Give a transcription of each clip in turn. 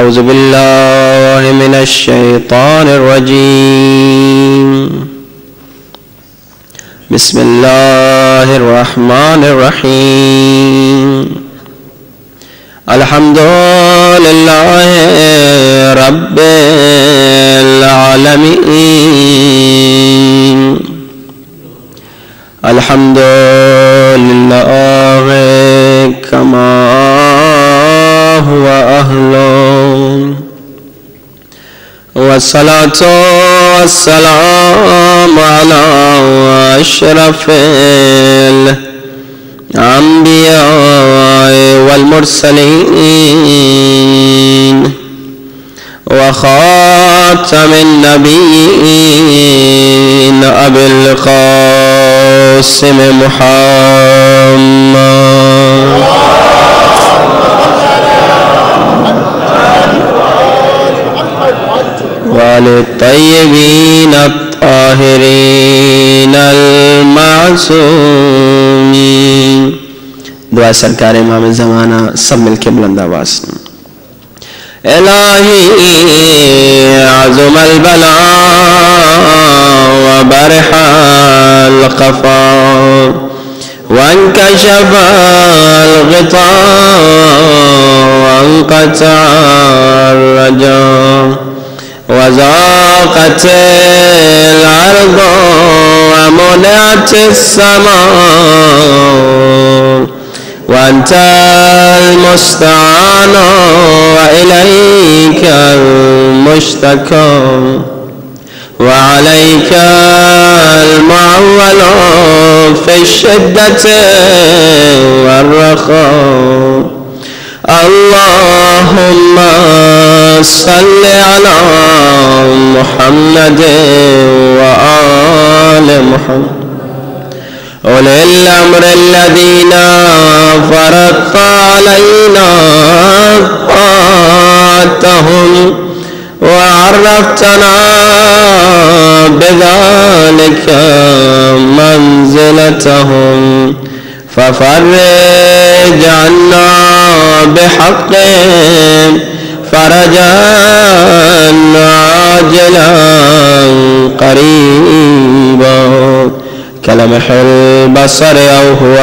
أعوذ بالله من الشيطان الرجيم. بسم الله الرحمن الرحيم. الحمد لله رب العالمين. الحمد لله كما هو أهله، والصلاة والسلام على أشرف الأنبياء والمرسلين وخاتم النبيين أبي القاسم محمد والطيبين الطاهرين المعصومين. دعا سرکار امام زمانہ سب مل کے بلند آواز. الہی عظم البلاء وبرح القفا وانكشف الغطاء وانقطع الرجاء وضاقت الأرض ومنعت السماء وأنت المستعان وإليك المشتكى وعليك المعول في الشدة والرخاء. اللهم صل على محمد وآل محمد أولي الأمر الذين فرضت علينا طاعتهم وعرفتنا بذلك منزلتهم، ففرج عنا بحقهم فرجا عاجلا قريبا كلمح البصر أو هو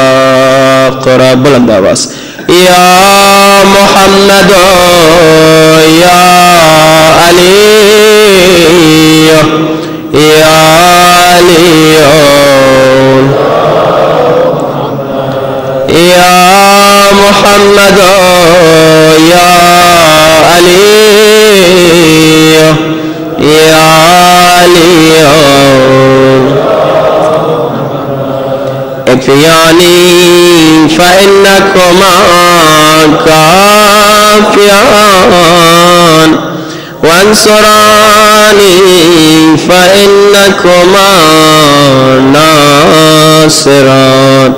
أقرب. بلند آواز. يا محمد يا علي يا علي يا محمد يا علي يا علي اكفياني فإنكما كافيان وانصراني فإنكما ناصران.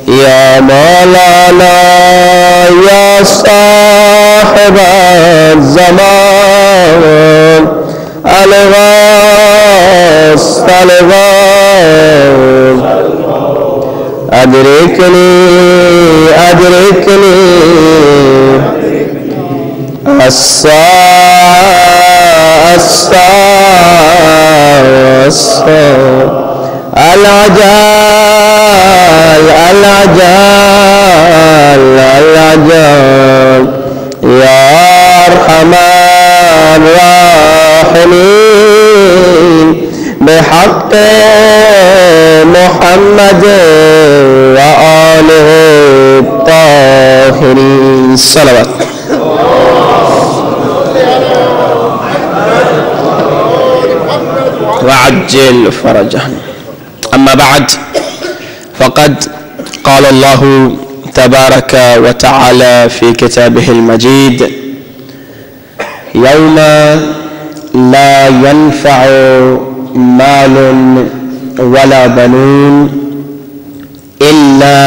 يا مولانا يا صاحب الزمان الغاث الغاث أدركني أدركني الساعة العجال العجال العجال. يا أرحم الراحمين بحق محمد وآله الطاهرين. صلوات. وعجل فرجهم. أما بعد، فقد قال الله تبارك وتعالى في كتابه المجيد: يوم لا ينفع مال ولا بنون إلا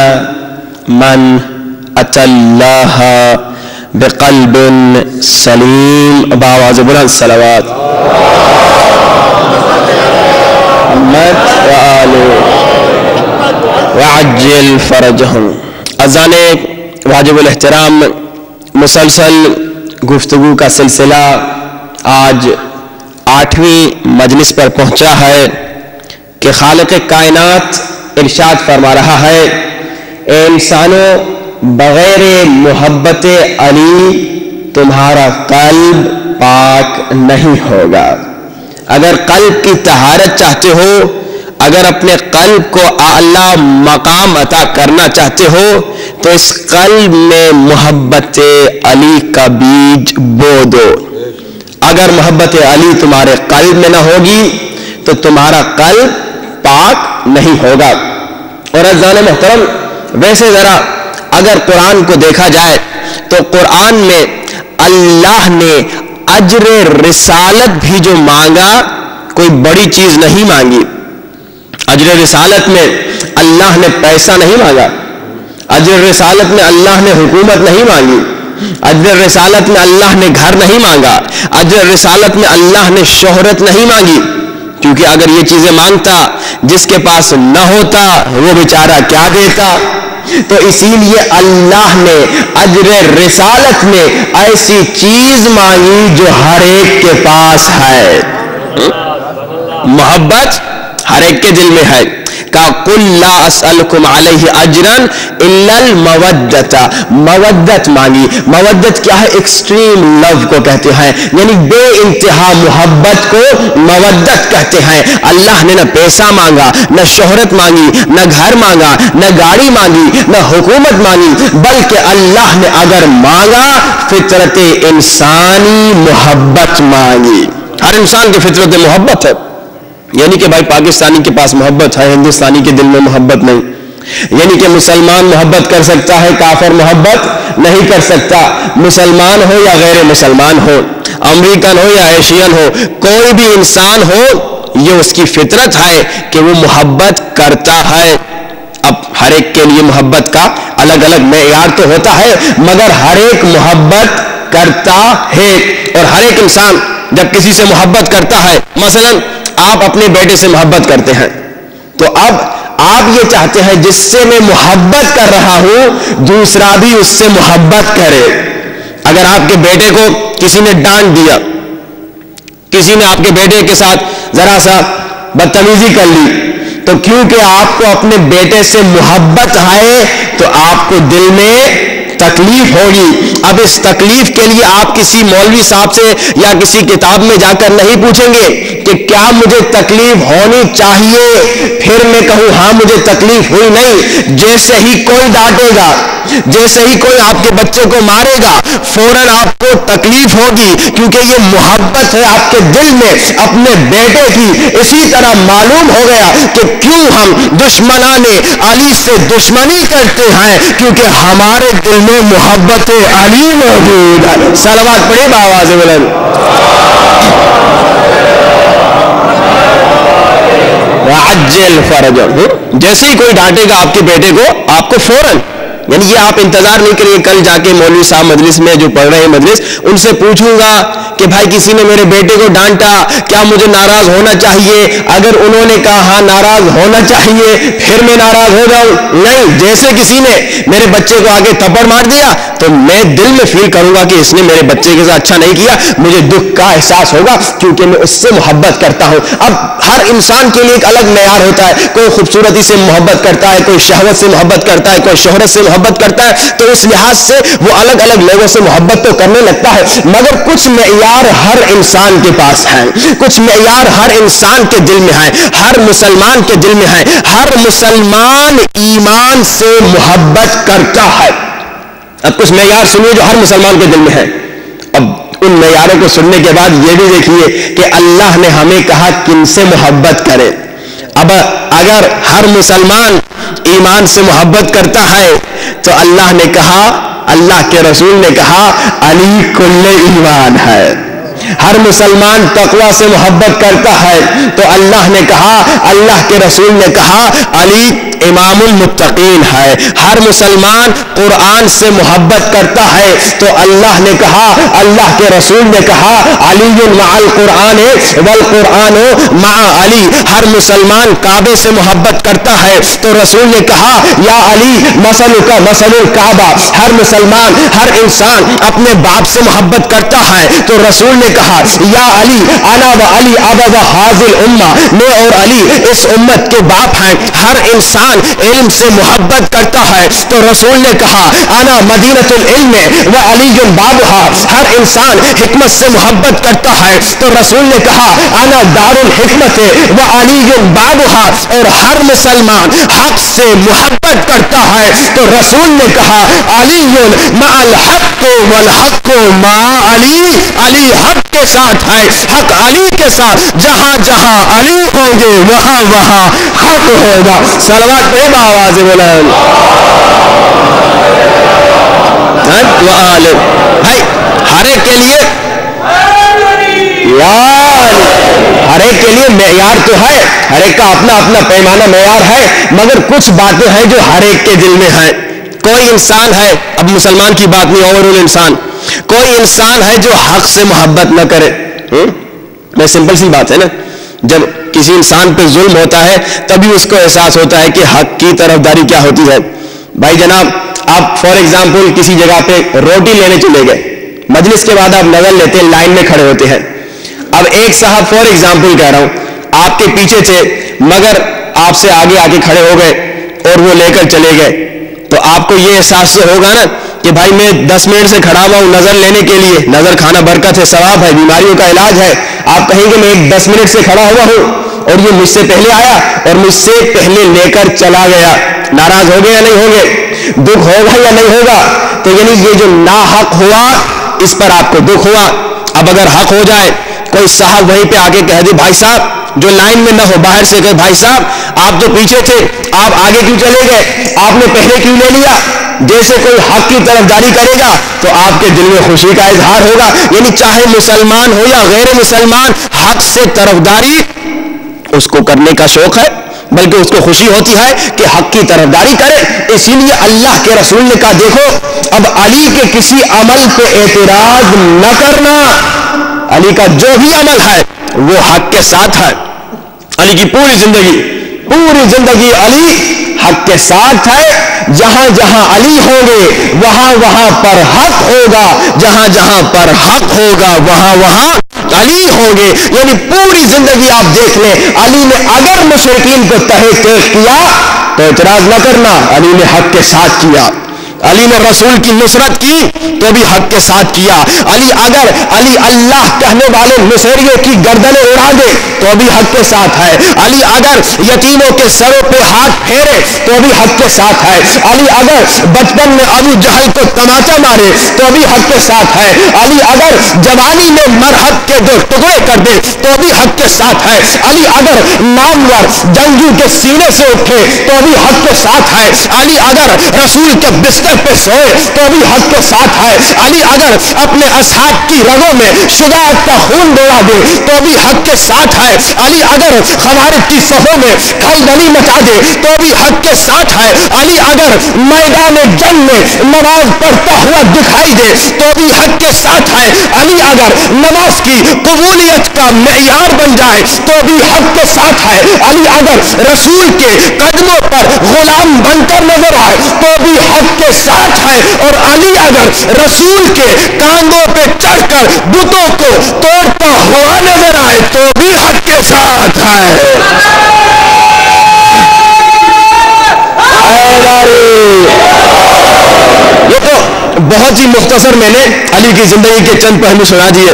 من أتى الله بقلب سليم. بآواز بلند صلوات. محمد وآله وعجل فرجهم. اذان واجب الاحترام مسلسل گفتگو کا سلسلہ آج 8ویں مجلس پر پہنچا ہے کہ خالق کائنات ارشاد فرما رہا ہے، اے انسانوں، بغیر محبت علی تمہارا قلب پاک نہیں ہوگا۔ اگر قلب کی طہارت چاہتے ہو، اگر اپنے قلب کو اعلیٰ مقام عطا کرنا چاہتے ہو تو اس قلب میں محبت علی کا بیج بو دو۔ اگر محبت علی تمہارے قلب میں نہ ہوگی تو تمہارا قلب پاک نہیں ہوگا۔ اور عزیزان محترم، ویسے ذرا اگر قرآن کو دیکھا جائے تو قرآن میں اللہ نے اجر رسالت بھی جو مانگا، کوئی بڑی چیز نہیں مانگی۔ اجر رسالت میں اللہ نے پیسہ نہیں مانگا، اجر رسالت میں اللہ نے حکومت نہیں مانگی، اجر رسالت میں اللہ نے گھر نہیں مانگا، اجر رسالت میں اللہ نے شہرت نہیں مانگی، کیونکہ اگر یہ چیزیں مانگتا جس کے پاس نہ ہوتا وہ بیچارہ کیا دیتا۔ تو اسی لیے اللہ نے اجر رسالت میں ایسی چیز مانگی جو ہر ایک کے پاس ہے۔ محبت ہر ایک کے دل میں ہے۔ کہا قل لا اسألکم علیہ اجرا الا المودۃ، مودت مانگی۔ مودت کیا ہے؟ ایکسٹریم لو کو کہتے ہیں، یعنی بے انتہا محبت کو مودت کہتے ہیں۔ اللہ نے نہ پیسہ مانگا، نہ شہرت مانگی، نہ گھر مانگا، نہ گاڑی مانگی، نہ حکومت مانگی، بلکہ اللہ نے اگر مانگا فطرت انسانی محبت مانگی۔ ہر انسان کی فطرت محبت ہے، یعنی کہ بھائی پاکستانی کے پاس محبت ہے، ہندوستانی کے دل میں محبت نہیں، یعنی کہ مسلمان محبت کر سکتا ہے، کافر محبت نہیں کر سکتا۔ مسلمان ہو یا غیر مسلمان ہو، امریکن ہو یا ایشین ہو، کوئی بھی انسان ہو، یہ اس کی فطرت ہے کہ وہ محبت کرتا ہے۔ اب ہر ایک کے لیے محبت کا الگ الگ معیار تو ہوتا ہے، مگر ہر ایک محبت کرتا ہے۔ اور ہر ایک انسان جب کسی سے محبت کرتا ہے، مثلا آپ اپنے بیٹے سے محبت کرتے ہیں تو اب آپ یہ چاہتے ہیں جس سے میں محبت کر رہا ہوں دوسرا بھی اس سے محبت کرے۔ اگر آپ کے بیٹے کو کسی نے ڈانٹ دیا، کسی نے آپ کے بیٹے کے ساتھ ذرا سا بدتمیزی کر لی، تو کیونکہ آپ کو اپنے بیٹے سے محبت ہے تو آپ کو دل میں تکلیف ہوگی۔ اب اس تکلیف کے لیے آپ کسی مولوی صاحب سے یا کسی کتاب میں جا کر نہیں پوچھیں گے کہ کیا مجھے تکلیف ہونی چاہیے، پھر میں کہوں ہاں مجھے تکلیف ہوئی، نہیں۔ جیسے ہی کوئی ڈانٹے گا، جیسے ہی کوئی آپ کے بچے کو مارے گا، فوراً آپ کو تکلیف ہوگی، کیونکہ یہ محبت ہے آپ کے دل میں اپنے بیٹے کی۔ اسی طرح معلوم ہو گیا کہ کیوں ہم دشمنان علی سے دشمنی کرتے ہیں، کیونکہ ہمارے دل میں محبت علی موجود ہے۔ صلوات پڑھیں بآواز بلند۔ وعجل فرجہ، جیسے ہی کوئی ڈانٹے گا آپ کے بیٹے کو، آپ کو فوراً، یعنی یہ آپ انتظار نہیں کریے کل جا کے مولوی صاحب مجلس میں جو پڑھ رہے ہیں مجلس، ان سے پوچھوں گا کہ بھائی کسی نے میرے بیٹے کو ڈانٹا، کیا مجھے ناراض ہونا چاہیے؟ اگر انہوں نے کہا ہاں ناراض ہونا چاہیے، پھر میں ناراض ہو جاؤں؟ نہیں۔ جیسے کسی نے میرے بچے کو آگے تھپڑ مار دیا تو میں دل میں فیل کروں گا کہ اس نے میرے بچے کے ساتھ اچھا نہیں کیا، مجھے دکھ کا احساس ہوگا کیونکہ میں اس سے محبت کرتا ہوں۔ اب ہر انسان کے لیے ایک الگ معیار ہوتا ہے، کوئی خوبصورتی سے محبت کرتا ہے، کوئی شہوت سے محبت کرتا ہے، کوئی شہرت سے محبت کرتا ہے، تو اس لحاظ سے وہ الگ الگ لوگوں سے محبت تو کرنے لگتا ہے، مگر کچھ معیار ہر انسان کے پاس ہیں، کچھ معیار ہر انسان کے دل میں ہیں، ہر مسلمان کے دل میں ہیں۔ ہر مسلمان ایمان سے محبت کرتا ہے۔ اب کچھ معیار سنیے جو ہر مسلمان کے دل میں ہے۔ اب ان معیاروں کو سننے کے بعد یہ بھی دیکھیے کہ اللہ نے ہمیں کہا کن سے محبت کرے۔ اب اگر ہر مسلمان ایمان سے محبت کرتا ہے تو اللہ نے کہا، اللہ کے رسول نے کہا علی کل ایمان ہے۔ ہر مسلمان تقوی سے محبت کرتا ہے تو اللہ نے کہا، اللہ کے رسول نے کہا علی امام المتقین ہے. ہر مسلمان قرآن سے محبت کرتا ہے تو اللہ نے کہا، اللہ کے رسول نے کہا علی مع القرآن والقرآن مع علی. ہر مسلمان کعبے سے محبت کرتا ہے تو رسول نے کہا یا علی مثلک مثل الکعبہ. ہر مسلمان، ہر انسان اپنے باپ سے محبت کرتا ہے تو رسول نے کہا یا علی انا و علی ابا و حاضل امہ، میں اور علی اس امت کے باپ ہیں. ہر انسان علم سے محبت کرتا ہے تو رسول نے کہا انا مدینۃ العلم و علی بابها. ہر انسان حکمت سے محبت کرتا ہے تو رسول نے کہا انا دار الحکمت و علی بابها. اور ہر مسلمان حق سے محبت کرتا ہے تو رسول نے کہا علی مع الحق والحق مع علی. علی حق کے ساتھ ہے، حق علی کے ساتھ. جہاں جہاں علی ہوں گے وہاں وہاں حق ہوگا. صلوات پڑھیں بآواز بلند. بھائی ہر ایک کے لیے یار، ہر ایک کے لیے معیار تو ہے، ہر ایک کا اپنا اپنا پیمانہ معیار ہے، مگر کچھ باتیں ہیں جو ہر ایک کے دل میں ہیں. کوئی انسان ہے، اب مسلمان کی بات نہیں، اوورآل انسان، کوئی انسان ہے جو حق سے محبت نہ کرے. میں سمپل سی بات ہے نا، جب کسی انسان پہ ظلم ہوتا ہے تبھی اس کو احساس ہوتا ہے کہ حق کی طرفداری کیا ہوتی ہے. بھائی جناب، آپ فار ایگزامپل کسی جگہ پہ روٹی لینے چلے گئے، مجلس کے بعد آپ نظر لیتے ہیں، لائن میں کھڑے ہوتے ہیں. اب ایک صاحب فار ایگزامپل کہہ رہا ہوں آپ کے پیچھے تھے مگر آپ سے آگے آ کے کھڑے ہو گئے اور وہ لے کر چلے گئے، تو آپ کو یہ احساس سے ہوگا نا کہ بھائی میں 10 منٹ سے کھڑا ہوا ہوں نظر لینے کے لیے، نظر کھانا برکت ہے، ثواب ہے، بیماریوں کا علاج ہے. آپ کہیں گے میں 10 منٹ سے کھڑا ہوا ہوں اور یہ مجھ سے پہلے آیا اور مجھ سے پہلے لے کر چلا گیا. ناراض ہو گئے یا نہیں ہوگے؟ دکھ ہوگا یا نہیں ہوگا؟ تو یعنی یہ جو ناحق ہوا اس پر آپ کو دکھ ہوا. اب اگر حق ہو جائے، کوئی صاحب وہیں پہ آ کے کہہ دے بھائی صاحب، جو لائن میں نہ ہو باہر سے کہے بھائی صاحب آپ تو پیچھے تھے، آپ آگے کیوں چلے گئے، آپ نے پہلے کیوں لے لیا، جیسے کوئی حق کی طرفداری کرے گا تو آپ کے دل میں خوشی کا اظہار ہوگا. یعنی چاہے مسلمان ہو یا غیر مسلمان، حق سے طرفداری اس کو کرنے کا شوق ہے، بلکہ اس کو خوشی ہوتی ہے کہ حق کی طرفداری کرے. اسی لیے اللہ کے رسول نے کہا دیکھو اب علی کے کسی عمل پہ اعتراض نہ کرنا، علی کا جو بھی عمل ہے وہ حق کے ساتھ ہے. علی کی پوری زندگی علی حق کے ساتھ ہے. جہاں جہاں علی ہوں گے وہاں وہاں پر حق ہوگا، جہاں جہاں پر حق ہوگا وہاں وہاں علی ہوں گے. یعنی پوری زندگی آپ دیکھ لیں، علی نے اگر مشرکین کو تحت کیا تو اعتراض نہ کرنا، علی نے حق کے ساتھ کیا. علی نے رسول کی نصرت کی تو بھی حق کے ساتھ کیا. علی اللہ کہنے والے نصیریوں کی گردنیں اڑا دے تو بھی حق کے ساتھ ہے. علی اگر یتیموں کے سروں پہ ہاتھ پھیرے تو بھی حق کے ساتھ ہے. علی اگر بچپن میں ابو جہل کو تماچا مارے تو بھی حق کے ساتھ ہے. علی اگر جوانی میں مرحب کے 2 ٹکڑے کر دے تو بھی حق کے ساتھ ہے. علی اگر نامور جنگجو کے سینے سے اٹھے تو بھی حق کے ساتھ ہے. علی اگر رسول کے بستر پہ سوئے تو بھی حق کے ساتھ ہے. علی اگر اپنے اصحاب کی رگوں میں شجاعت کا خون دوڑا دے تو بھی حق کے ساتھ ہے. علی اگر خوارج کی صفوں میں کھلبلی مچا دے تو بھی حق کے ساتھ ہے. علی اگر میدان جنگ میں نماز پڑھتا ہوا دکھائی دے تو بھی حق کے ساتھ ہے. علی اگر نماز کی قبولیت کا معیار بن جائے تو بھی حق کے ساتھ ہے. علی اگر رسول کے قدموں پر غلام بن کر نظر آئے تو بھی حق کے ساتھ ہے. اور علی اگر رسول کے کاندھوں پہ چڑھ کر بتوں کو توڑتا ہوا نظر آئے تو بھی حق کے ساتھ ہے. یہ تو بہت ہی مختصر میں نے علی کی زندگی کے چند پہلو سنا دیے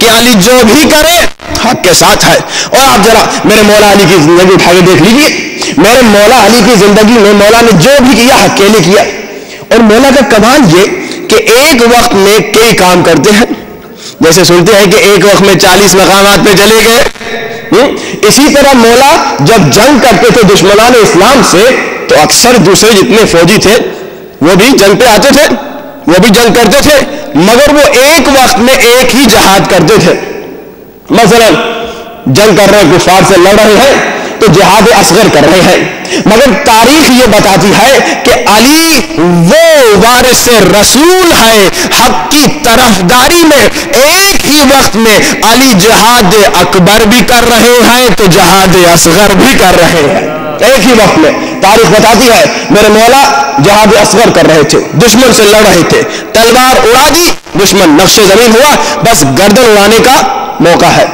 کہ علی جو بھی کرے حق کے ساتھ ہے. اور آپ ذرا میرے مولا علی کی زندگی اٹھا کے دیکھ لیجیے. میرے مولا علی کی زندگی میں مولا نے جو بھی کیا حق کے لیے کیا. اور مولا کا کمال یہ کہ ایک وقت میں کئی کام کرتے ہیں. جیسے سنتے ہیں کہ ایک وقت میں 40 مقامات پہ چلے گئے، اسی طرح مولا جب جنگ کرتے تھے دشمنان اسلام سے تو اکثر دوسرے جتنے فوجی تھے وہ بھی جنگ پہ آتے تھے، وہ بھی جنگ کرتے تھے، مگر وہ ایک وقت میں ایک ہی جہاد کرتے تھے. مثلا جنگ کر رہے ہیں، کفار سے لڑ رہے ہیں تو جہاد اصغر کر رہے ہیں، مگر تاریخ یہ بتاتی ہے کہ علی وہ وارث رسول ہے، حق کی طرفداری میں ایک ہی وقت میں علی جہاد اکبر بھی کر رہے ہیں تو جہاد اصغر بھی کر رہے ہیں، ایک ہی وقت میں۔ تاریخ بتاتی ہے میرے مولا جہاد اصغر کر رہے تھے، دشمن سے لڑ رہے تھے، تلوار اڑا دی، دشمن نفش زمین ہوا، بس گردن اڑانے کا موقع ہے۔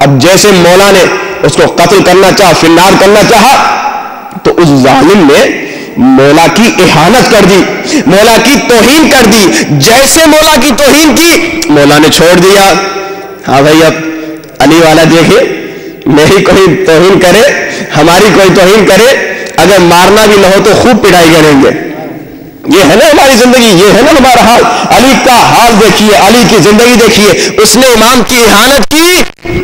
اب جیسے مولا نے اس کو قتل کرنا چاہا، فنار کرنا چاہا، تو اس ظالم نے مولا کی اہانت کر دی، مولا کی توہین کر دی۔ جیسے مولا کی توہین کی، مولا نے چھوڑ دیا۔ ہاں بھائی، اب علی والا دیکھے، میری کوئی توہین کرے، ہماری کوئی توہین کرے، اگر مارنا بھی نہ ہو تو خوب پٹائی کریں گے۔ یہ ہے نا ہماری زندگی، یہ ہے نا ہمارا حال۔ علی کا حال دیکھیے، علی کی زندگی دیکھیے، اس نے امام کی اہانت کی،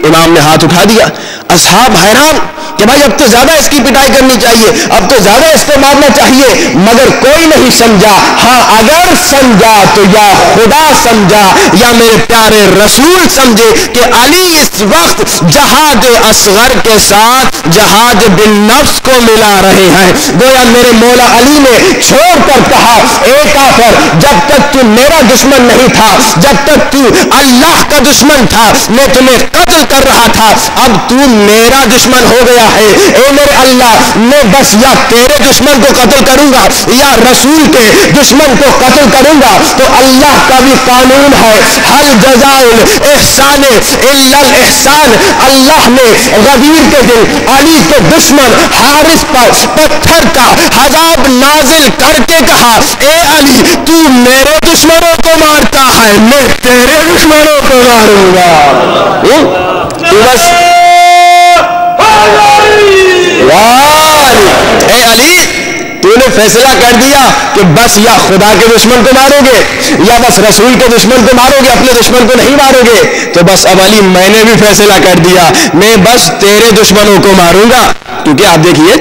امام نے ہاتھ اٹھا دیا۔ اصحاب حیران کہ بھائی اب تو زیادہ اس کی پٹائی کرنی چاہیے، اب تو زیادہ اس کو مارنا چاہیے، مگر کوئی نہیں سمجھا۔ ہاں اگر سمجھا تو یا خدا سمجھا یا میرے پیارے رسول سمجھے کہ علی اس وقت جہاد اصغر کے ساتھ جہاد بالنفس کو ملا رہے ہیں۔ گویا میرے مولا علی نے چھوڑ کر کہا، اے کافر، جب تک تو میرا دشمن نہیں تھا، جب تک تو اللہ کا دشمن تھا، میں تمہیں قتل کر رہا تھا، اب تو میرا دشمن ہو گیا ہے، اے میرے اللہ، میں بس یا تیرے دشمن کو قتل کروں گا یا رسول کے دشمن کو قتل کروں گا۔ تو اللہ کا بھی قانون ہے، حل جزاء الاحسان الا الاحسان۔ اللہ نے غدیر کے دن علی کے دشمن حارث پر پتھر کا عذاب نازل کر کے کہا، اے علی، تو میرے دشمنوں کو مارتا ہے، میں تیرے دشمنوں کو ماروں گا۔ بس اے علی، تو نے فیصلہ کر دیا کہ بس یا خدا کے دشمن کو مارو گے یا بس رسول کے دشمن کو مارو گے، اپنے دشمن کو نہیں مارو گے، تو بس اب علی میں نے بھی فیصلہ کر دیا، میں بس تیرے دشمنوں کو ماروں گا۔ کیونکہ آپ دیکھیے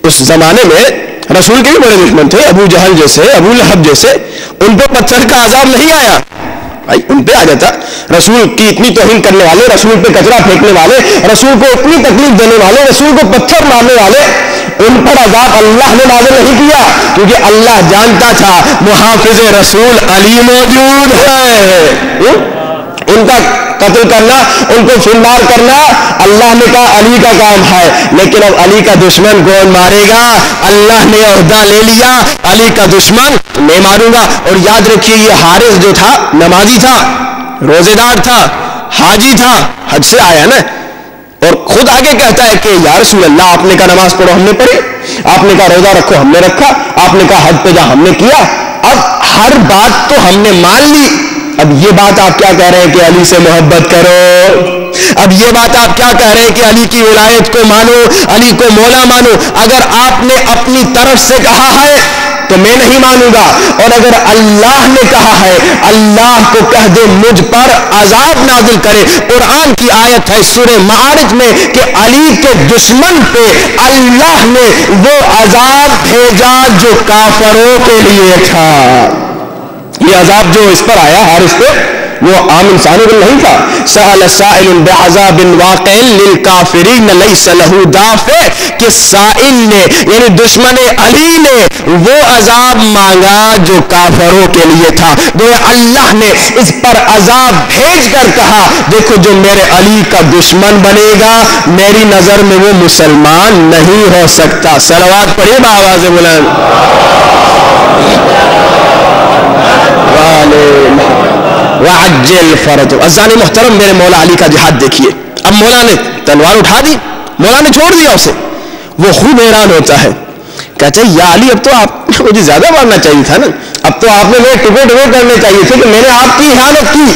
اس زمانے میں رسول کے بھی بڑے دشمن تھے، ابو جہل جیسے، ابو لہب جیسے، ان پہ پتھر کا عذاب نہیں آیا، بھائی ان پہ آ جاتا۔ رسول کی اتنی توہین کرنے والے، رسول پہ کچرا پھینکنے والے، رسول کو اتنی تکلیف دینے والے، رسول کو پتھر مارنے والے، ان پر عذاب اللہ نے نازل نہیں کیا، کیونکہ اللہ جانتا تھا محافظ رسول علی موجود ہے۔ ان کا قتل کرنا، ان کو فنار کرنا، اللہ نے کہا علی کا کام ہے، لیکن اب علی کا دشمن کون مارے گا؟ اللہ نے عہدہ لے لیا، علی کا دشمن میں ماروں گا۔ اور یاد رکھیے یہ حارث جو تھا نمازی تھا، روزے دار تھا، حاجی تھا، حج سے آیا نا، اور خود آگے کہتا ہے کہ یا رسول اللہ، آپ نے کہا نماز پڑھو، ہم نے پڑھی، آپ نے کہا روزہ رکھو، ہم نے رکھا، آپ نے کہا حج پہ جا، ہم نے کیا، اب ہر بات تو ہم نے مان لی، اب یہ بات آپ کیا کہہ رہے ہیں کہ علی سے محبت کرو؟ اب یہ بات آپ کیا کہہ رہے ہیں کہ علی کی ولایت کو مانو، علی کو مولا مانو؟ اگر آپ نے اپنی طرف سے کہا ہے تو میں نہیں مانوں گا، اور اگر اللہ نے کہا ہے، اللہ کو کہہ دے مجھ پر عذاب نازل کرے۔ قرآن کی آیت ہے سورہ معارج میں کہ علی کے دشمن پہ اللہ نے وہ عذاب بھیجا جو کافروں کے لیے تھا۔ یہ عذاب جو اس پر آیا حارث پہ، وہ عام انسانوں کو نہیں تھا۔ سأل سائل بعذاب واقع للکافرین لیس له دافع، کہ سائل نے یعنی دشمن علی نے وہ عذاب مانگا جو کافروں کے لیے تھا۔ گویا اللہ نے اس پر عذاب بھیج کر کہا دیکھو جو میرے علی کا دشمن بنے گا میری نظر میں وہ مسلمان نہیں ہو سکتا۔ صلوات پڑھیے بآواز بلند۔ وعجل فرج ازانی محترم، میرے مولا علی کا جہاد دیکھیے۔ اب مولا نے تلوار اٹھا دی، مولا نے چھوڑ دیا اسے، وہ خوب حیران ہوتا ہے، کہتا ہے یا علی اب تو آپ مجھے زیادہ مارنا چاہیے تھا نا، اب تو آپ نے میرے ٹکڑے ٹکڑے کرنے چاہیے تھے کہ میں نے آپ کی اہانت کی۔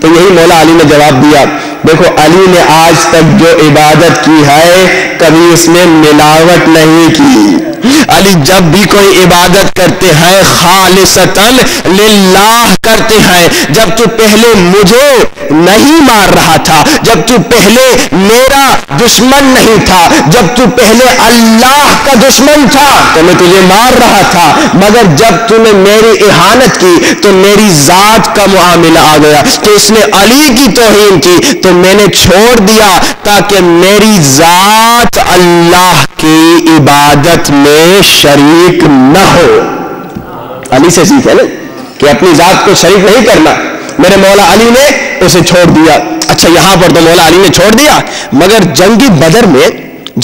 تو یہی مولا علی نے جواب دیا، دیکھو علی نے آج تک جو عبادت کی ہے کبھی اس نے ملاوٹ نہیں کی، علی جب بھی کوئی عبادت کرتے ہیں خالصتاً للہ کرتے ہیں. جب تو پہلے مجھے نہیں مار رہا تھا, جب تو پہلے میرا دشمن نہیں تھا, جب تو پہلے اللہ کا دشمن تھا تو میں تجھے مار رہا تھا, مگر جب تو نے میری اہانت کی تو میری ذات کا معاملہ آ گیا کہ اس نے علی کی توہین کی تو میں نے چھوڑ دیا تاکہ میری ذات اللہ کی عبادت میں شریک نہ ہو. علی سے سیکھے نا کہ اپنی ذات کو شریک نہیں کرنا. میرے مولا علی نے اسے چھوڑ دیا. اچھا یہاں پر تو مولا علی نے چھوڑ دیا, مگر جنگی بدر میں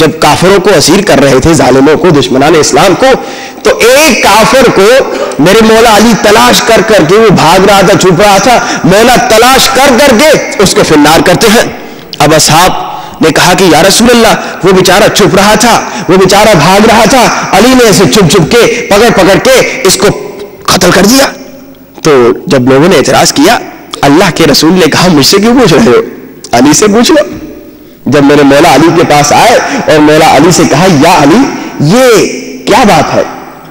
جب کافروں کو اسیر کر رہے تھے, ظالموں کو, دشمنان اسلام کو, تو ایک کافر کو میرے مولا علی تلاش کر کر کے, وہ بھاگ رہا تھا, چھپ رہا تھا, مولا تلاش کر کر کے اس کو فنار کرتے ہیں. اب اصحاب نے کہا کہ یا رسول اللہ وہ بیچارہ چھپ رہا تھا, وہ بیچارہ بھاگ رہا تھا, علی نے اسے چھپ چھپ کے پکڑ پکڑ کے اس کو قتل کر دیا. تو جب لوگوں نے اعتراض کیا, اللہ کے رسول نے کہا مجھ سے کیوں پوچھ رہے ہو, علی سے پوچھ لو. جب میرے مولا علی کے پاس آئے اور مولا علی سے کہا یا علی یہ کیا بات ہے,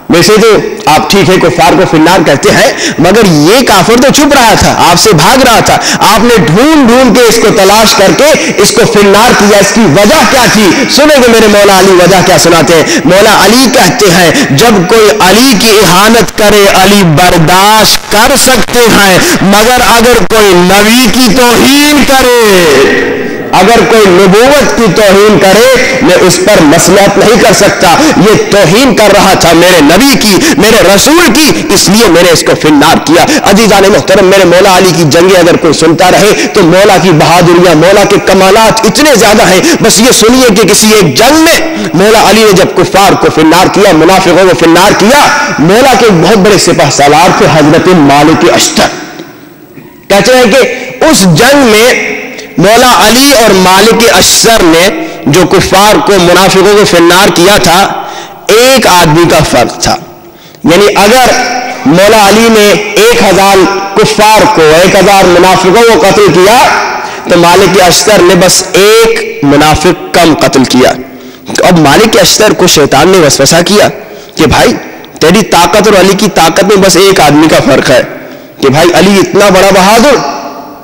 ویسے تو آپ ٹھیک ہے کفار کو فنار کرتے ہیں, مگر یہ کافر تو چھپ رہا تھا, آپ سے بھاگ رہا تھا, آپ نے ڈھونڈ ڈھونڈ کے اس کو تلاش کر کے اس کو فنار کیا, اس کی وجہ کیا تھی؟ سنیں گے میرے مولا علی وجہ کیا سناتے ہیں. مولا علی کہتے ہیں جب کوئی علی کی اہانت کرے علی برداشت کر سکتے ہیں, مگر اگر کوئی نبی کی توہین کرے, اگر کوئی نبوت کی توہین کرے, میں اس پر مصلحت نہیں کر سکتا. یہ توہین کر رہا تھا میرے نبی کی, میرے رسول کی, اس لیے میں نے اس کو فنار کیا. عزیزان محترم, میرے مولا علی کی جنگیں اگر کوئی سنتا رہے تو مولا کی بہادریاں, مولا کے کمالات اتنے زیادہ ہیں. بس یہ سنیے کہ کسی ایک جنگ میں مولا علی نے جب کفار کو فنار کیا, منافقوں کو فنار کیا, مولا کے بہت بڑے سپہ سالار تھے حضرت مالک اشتر. کہتے ہیں کہ اس جنگ میں مولا علی اور مالک اشتر نے جو کفار کو, منافقوں کو فنار کیا تھا, ایک آدمی کا فرق تھا. یعنی اگر مولا علی نے 1000 کفار کو, 1000 منافقوں کو قتل کیا, تو مالک اشتر نے بس ایک منافق کم قتل کیا. اب مالک اشتر کو شیطان نے وسوسہ کیا کہ بھائی تیری طاقت اور علی کی طاقت میں بس ایک آدمی کا فرق ہے, کہ بھائی علی اتنا بڑا بہادر,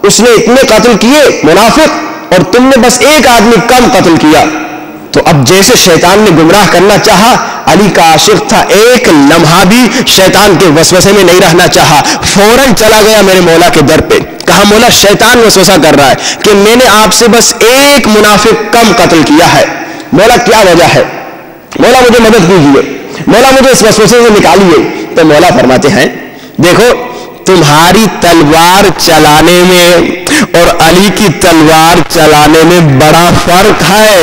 اس نے اتنے قتل کیے منافق, اور تم نے بس ایک آدمی کم قتل کیا. تو اب جیسے شیطان نے گمراہ کرنا چاہا, علی کا عاشق تھا, ایک لمحہ بھی شیطان کے وسوسے میں نہیں رہنا چاہا, فوراً چلا گیا میرے مولا کے در پہ. کہا مولا شیطان وسوسہ کر رہا ہے کہ میں نے آپ سے بس ایک منافق کم قتل کیا ہے, مولا کیا وجہ ہے, مولا مجھے مدد کیجیے, مولا مجھے اس وسوسے سے نکالیے. تو مولا فرماتے ہیں دیکھو تمہاری تلوار چلانے میں اور علی کی تلوار چلانے میں بڑا فرق ہے.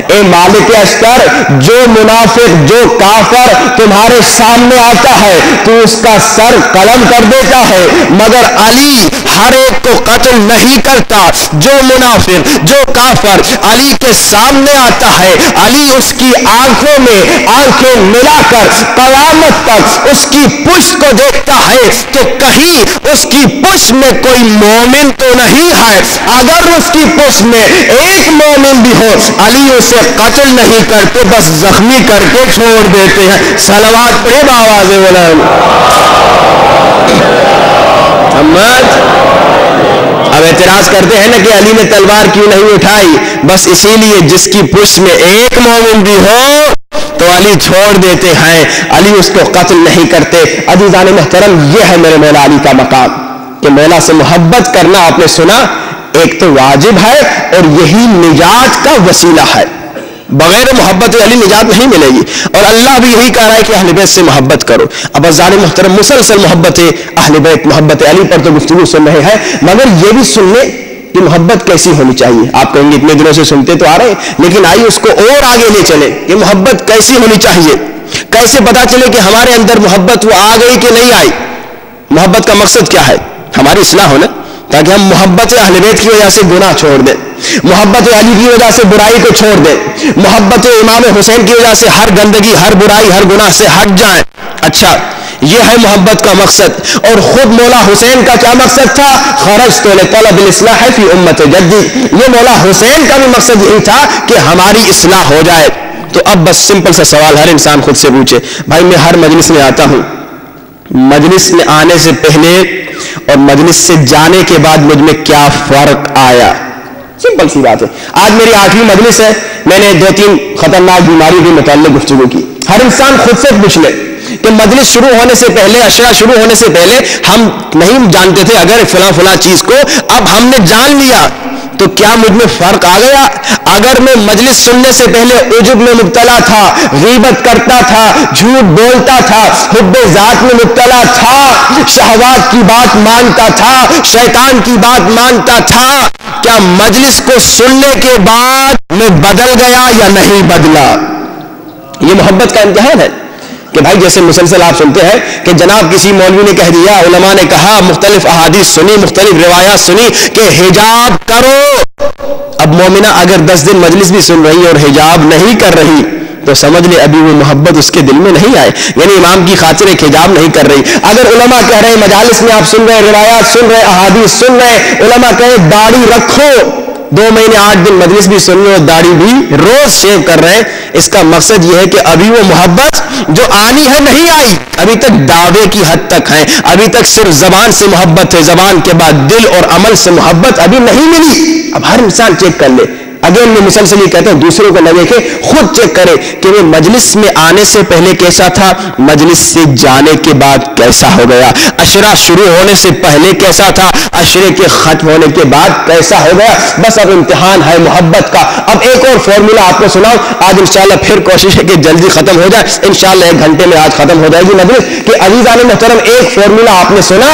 اے مالک اشتر, جو منافق, جو کافر تمہارے سامنے آتا ہے تو اس کا سر قلم کر دیتا ہے, مگر علی ہر ایک کو قتل نہیں کرتا. جو منافق, جو کافر علی کے سامنے آتا ہے, علی اس کی آنکھوں میں آنکھیں ملا کر قیامت تک اس کی پشت کو دیکھتا ہے کہ کہیں اس کی پشت میں کوئی مومن تو نہیں ہے. اگر اس کی پشت میں ایک مومن بھی ہو, علی اسے قتل نہیں کرتے, بس زخمی کر کے چھوڑ دیتے ہیں. صلوات پڑھے بآواز بلند. اب اعتراض کرتے ہیں نا کہ علی نے تلوار کیوں نہیں اٹھائی, بس اسی لیے جس کی پشت میں ایک مومن بھی ہو تو علی چھوڑ دیتے ہیں, علی اس کو قتل نہیں کرتے. عزیزان محترم, یہ ہے میرے مولا علی کا مقام کہ مولا سے محبت کرنا, آپ نے سنا, ایک تو واجب ہے اور یہی نجات کا وسیلہ ہے. بغیر محبت علی نجات نہیں ملے گی, اور اللہ بھی یہی کہہ رہا ہے کہ اہل بیت سے محبت کرو. اب عزیزان محترم, مسلسل محبت اہل بیت, محبت علی پر تو گفتگو سن رہے ہیں, مگر یہ بھی سن لیں کہ محبت کیسی ہونی چاہیے. آپ کہیں گے اتنے دنوں سے سنتے تو آ رہے ہیں, لیکن آئیے اس کو اور آگے لے چلیں کہ محبت کیسی ہونی چاہیے. کیسے پتا چلے کہ ہمارے اندر محبت وہ آ گئی کہ نہیں آئی. محبت کا مقصد کیا ہے؟ ہماری اصلاح ہونا, تاکہ ہم محبت اہل بیت کی وجہ سے گناہ چھوڑ دیں, محبت علی کی وجہ سے برائی کو چھوڑ دیں, محبت امام حسین کی وجہ سے ہر گندگی, ہر برائی, ہر گناہ سے ہٹ جائیں. اچھا, یہ ہے محبت کا مقصد. اور خود مولا حسین کا کیا مقصد تھا؟ خرجت لطلب الاصلاح فی امت جدی. یہ مولا حسین کا بھی مقصد یہی تھا کہ ہماری اصلاح ہو جائے. تو اب بس سمپل سا سوال ہر انسان خود سے پوچھے، بھائی میں ہر مجلس میں آتا ہوں، مجلس میں آنے سے پہلے اور مجلس سے جانے کے بعد مجھ میں کیا فرق آیا؟ سمپل سی بات ہے. آج میری 8ویں مجلس ہے، میں نے 2-3 خطرناک بیماری کے متعلق گفتگو کی. ہر انسان خود سے پوچھ لے کہ مجلس شروع ہونے سے پہلے، عشرہ شروع ہونے سے پہلے ہم نہیں جانتے تھے، اگر فلاں چیز کو اب ہم نے جان لیا تو کیا مجھ میں فرق آ گیا؟ اگر میں مجلس سننے سے پہلے عجب میں مبتلا تھا، غیبت کرتا تھا، جھوٹ بولتا تھا، حب ذات میں مبتلا تھا، شہوات کی بات مانتا تھا، شیطان کی بات مانتا تھا، کیا مجلس کو سننے کے بعد میں بدل گیا یا نہیں بدلا؟ یہ محبت کا امتحان ہے کہ بھائی جیسے مسلسل آپ سنتے ہیں کہ جناب کسی مولوی نے کہہ دیا، علماء نے کہا، مختلف احادیث سنی، مختلف روایات سنی کہ حجاب کرو. اب مومنہ اگر 10 دن مجلس بھی سن رہی اور حجاب نہیں کر رہی تو سمجھ لے ابھی وہ محبت اس کے دل میں نہیں آئے، یعنی امام کی خاطر ایک حجاب نہیں کر رہی. اگر علماء کہہ رہے ہیں، مجالس میں آپ سن رہے ہیں، روایات سن رہے ہیں، احادیث سن رہے ہیں، علماء کہے داڑھی رکھو، 2 مہینے 8 دن مجلس بھی سن رہے اور داڑھی بھی روز شیو کر رہے ہیں، اس کا مقصد یہ ہے کہ ابھی وہ محبت جو آنی ہے نہیں آئی، ابھی تک دعوے کی حد تک ہے، ابھی تک صرف زبان سے محبت ہے، زبان کے بعد دل اور عمل سے محبت ابھی نہیں ملی. اب ہر انسان چیک کر لے. اگر میں مسلسل یہ کہتا ہوں دوسروں کو نہ دیکھے، خود چیک کرے کہ وہ مجلس میں آنے سے پہلے کیسا تھا، مجلس سے جانے کے بعد کیسا ہو گیا، عشرہ شروع ہونے سے پہلے کیسا تھا، عشرے کے ختم ہونے کے بعد کیسا ہو گیا. بس اب امتحان ہے محبت کا. اب ایک اور فارمولہ آپ کو سناؤ، آج انشاءاللہ پھر کوشش ہے کہ جلدی ختم ہو جائے، انشاءاللہ 1 گھنٹے میں آج ختم ہو جائے گی مجلس. کہ عزیزان محترم، ایک فارمولہ آپ نے سنا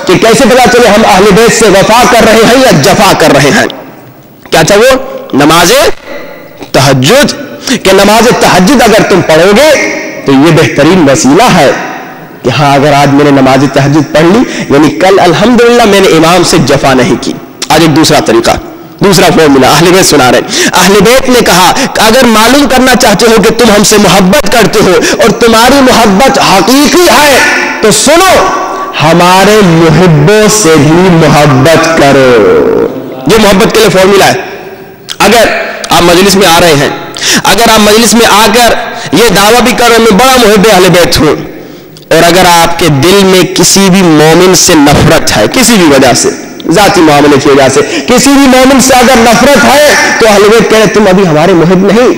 کہ کیسے پتا چلے ہم اہل بیت سے وفا کر رہے ہیں یا جفا کر رہے ہیں. کیا تھا وہ؟ نماز تہجد. کہ نماز تہجد اگر تم پڑھو گے تو یہ بہترین وسیلہ ہے کہ ہاں اگر آج میں نے نماز تہجد پڑھ لی، یعنی کل الحمدللہ میں نے امام سے جفا نہیں کی. آج ایک دوسرا طریقہ، دوسرا فارمولہ اہل بیت سنا رہے ہیں. اہل بیت نے کہا کہ اگر معلوم کرنا چاہتے ہو کہ تم ہم سے محبت کرتے ہو اور تمہاری محبت حقیقی ہے تو سنو، ہمارے محبوں سے بھی محبت کرو. یہ محبت کے لیے فارمولہ ہے. اگر آپ مجلس میں آ رہے ہیں، اگر آپ مجلس میں آ کر یہ دعویٰ بھی کر رہے ہیں میں بڑا محب اہل بیت ہوں، اور اگر آپ کے دل میں کسی بھی مومن سے نفرت ہے، کسی بھی وجہ سے، ذاتی معاملے کی وجہ سے کسی بھی مومن سے اگر نفرت ہے تو اہل بیت کہہ رہے تم ابھی ہمارے محب نہیں.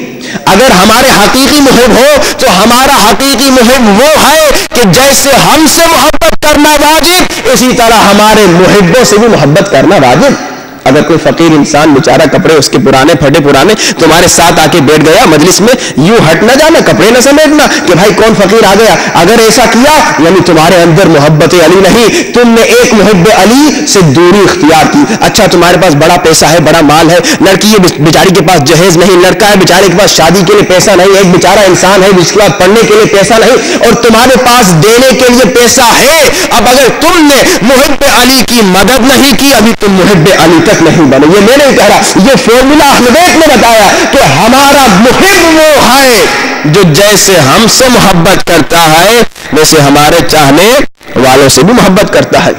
اگر ہمارے حقیقی محب ہو تو ہمارا حقیقی محب وہ ہے کہ جیسے ہم سے محبت کرنا واجب، اسی طرح ہمارے محبوں سے بھی محبت کرنا واجب. اگر کوئی فقیر انسان بیچارہ کپڑے اس کے پرانے پھٹے پرانے تمہارے ساتھ آ کے بیٹھ گیا مجلس میں، یوں ہٹ نہ جانا، کپڑے نہ سمیٹنا کہ بھائی کون فقیر آ گیا. اگر ایسا کیا یعنی تمہارے اندر محبت علی نہیں، تم نے ایک محب علی سے دوری اختیار کی. اچھا تمہارے پاس بڑا پیسہ ہے، بڑا مال ہے، لڑکی ہے بیچاری کے پاس جہیز نہیں، لڑکا ہے بیچارے کے پاس شادی کے لیے پیسہ نہیں، ایک بیچارہ انسان ہے جس کے پاس پڑھنے کے لیے پیسہ نہیں، اور تمہارے پاس دینے کے لیے پیسہ ہے. اب اگر تم نے محب علی کی مدد نہیں کی، ابھی تم محب علی تک نہیں بنے. یہ میں نہیں کہہ رہا، یہ فارمولہ اہل بیت نے بتایا کہ ہمارا محب وہ ہے جو جیسے ہم سے محبت کرتا ہے ویسے ہمارے چاہنے والوں سے بھی محبت کرتا ہے.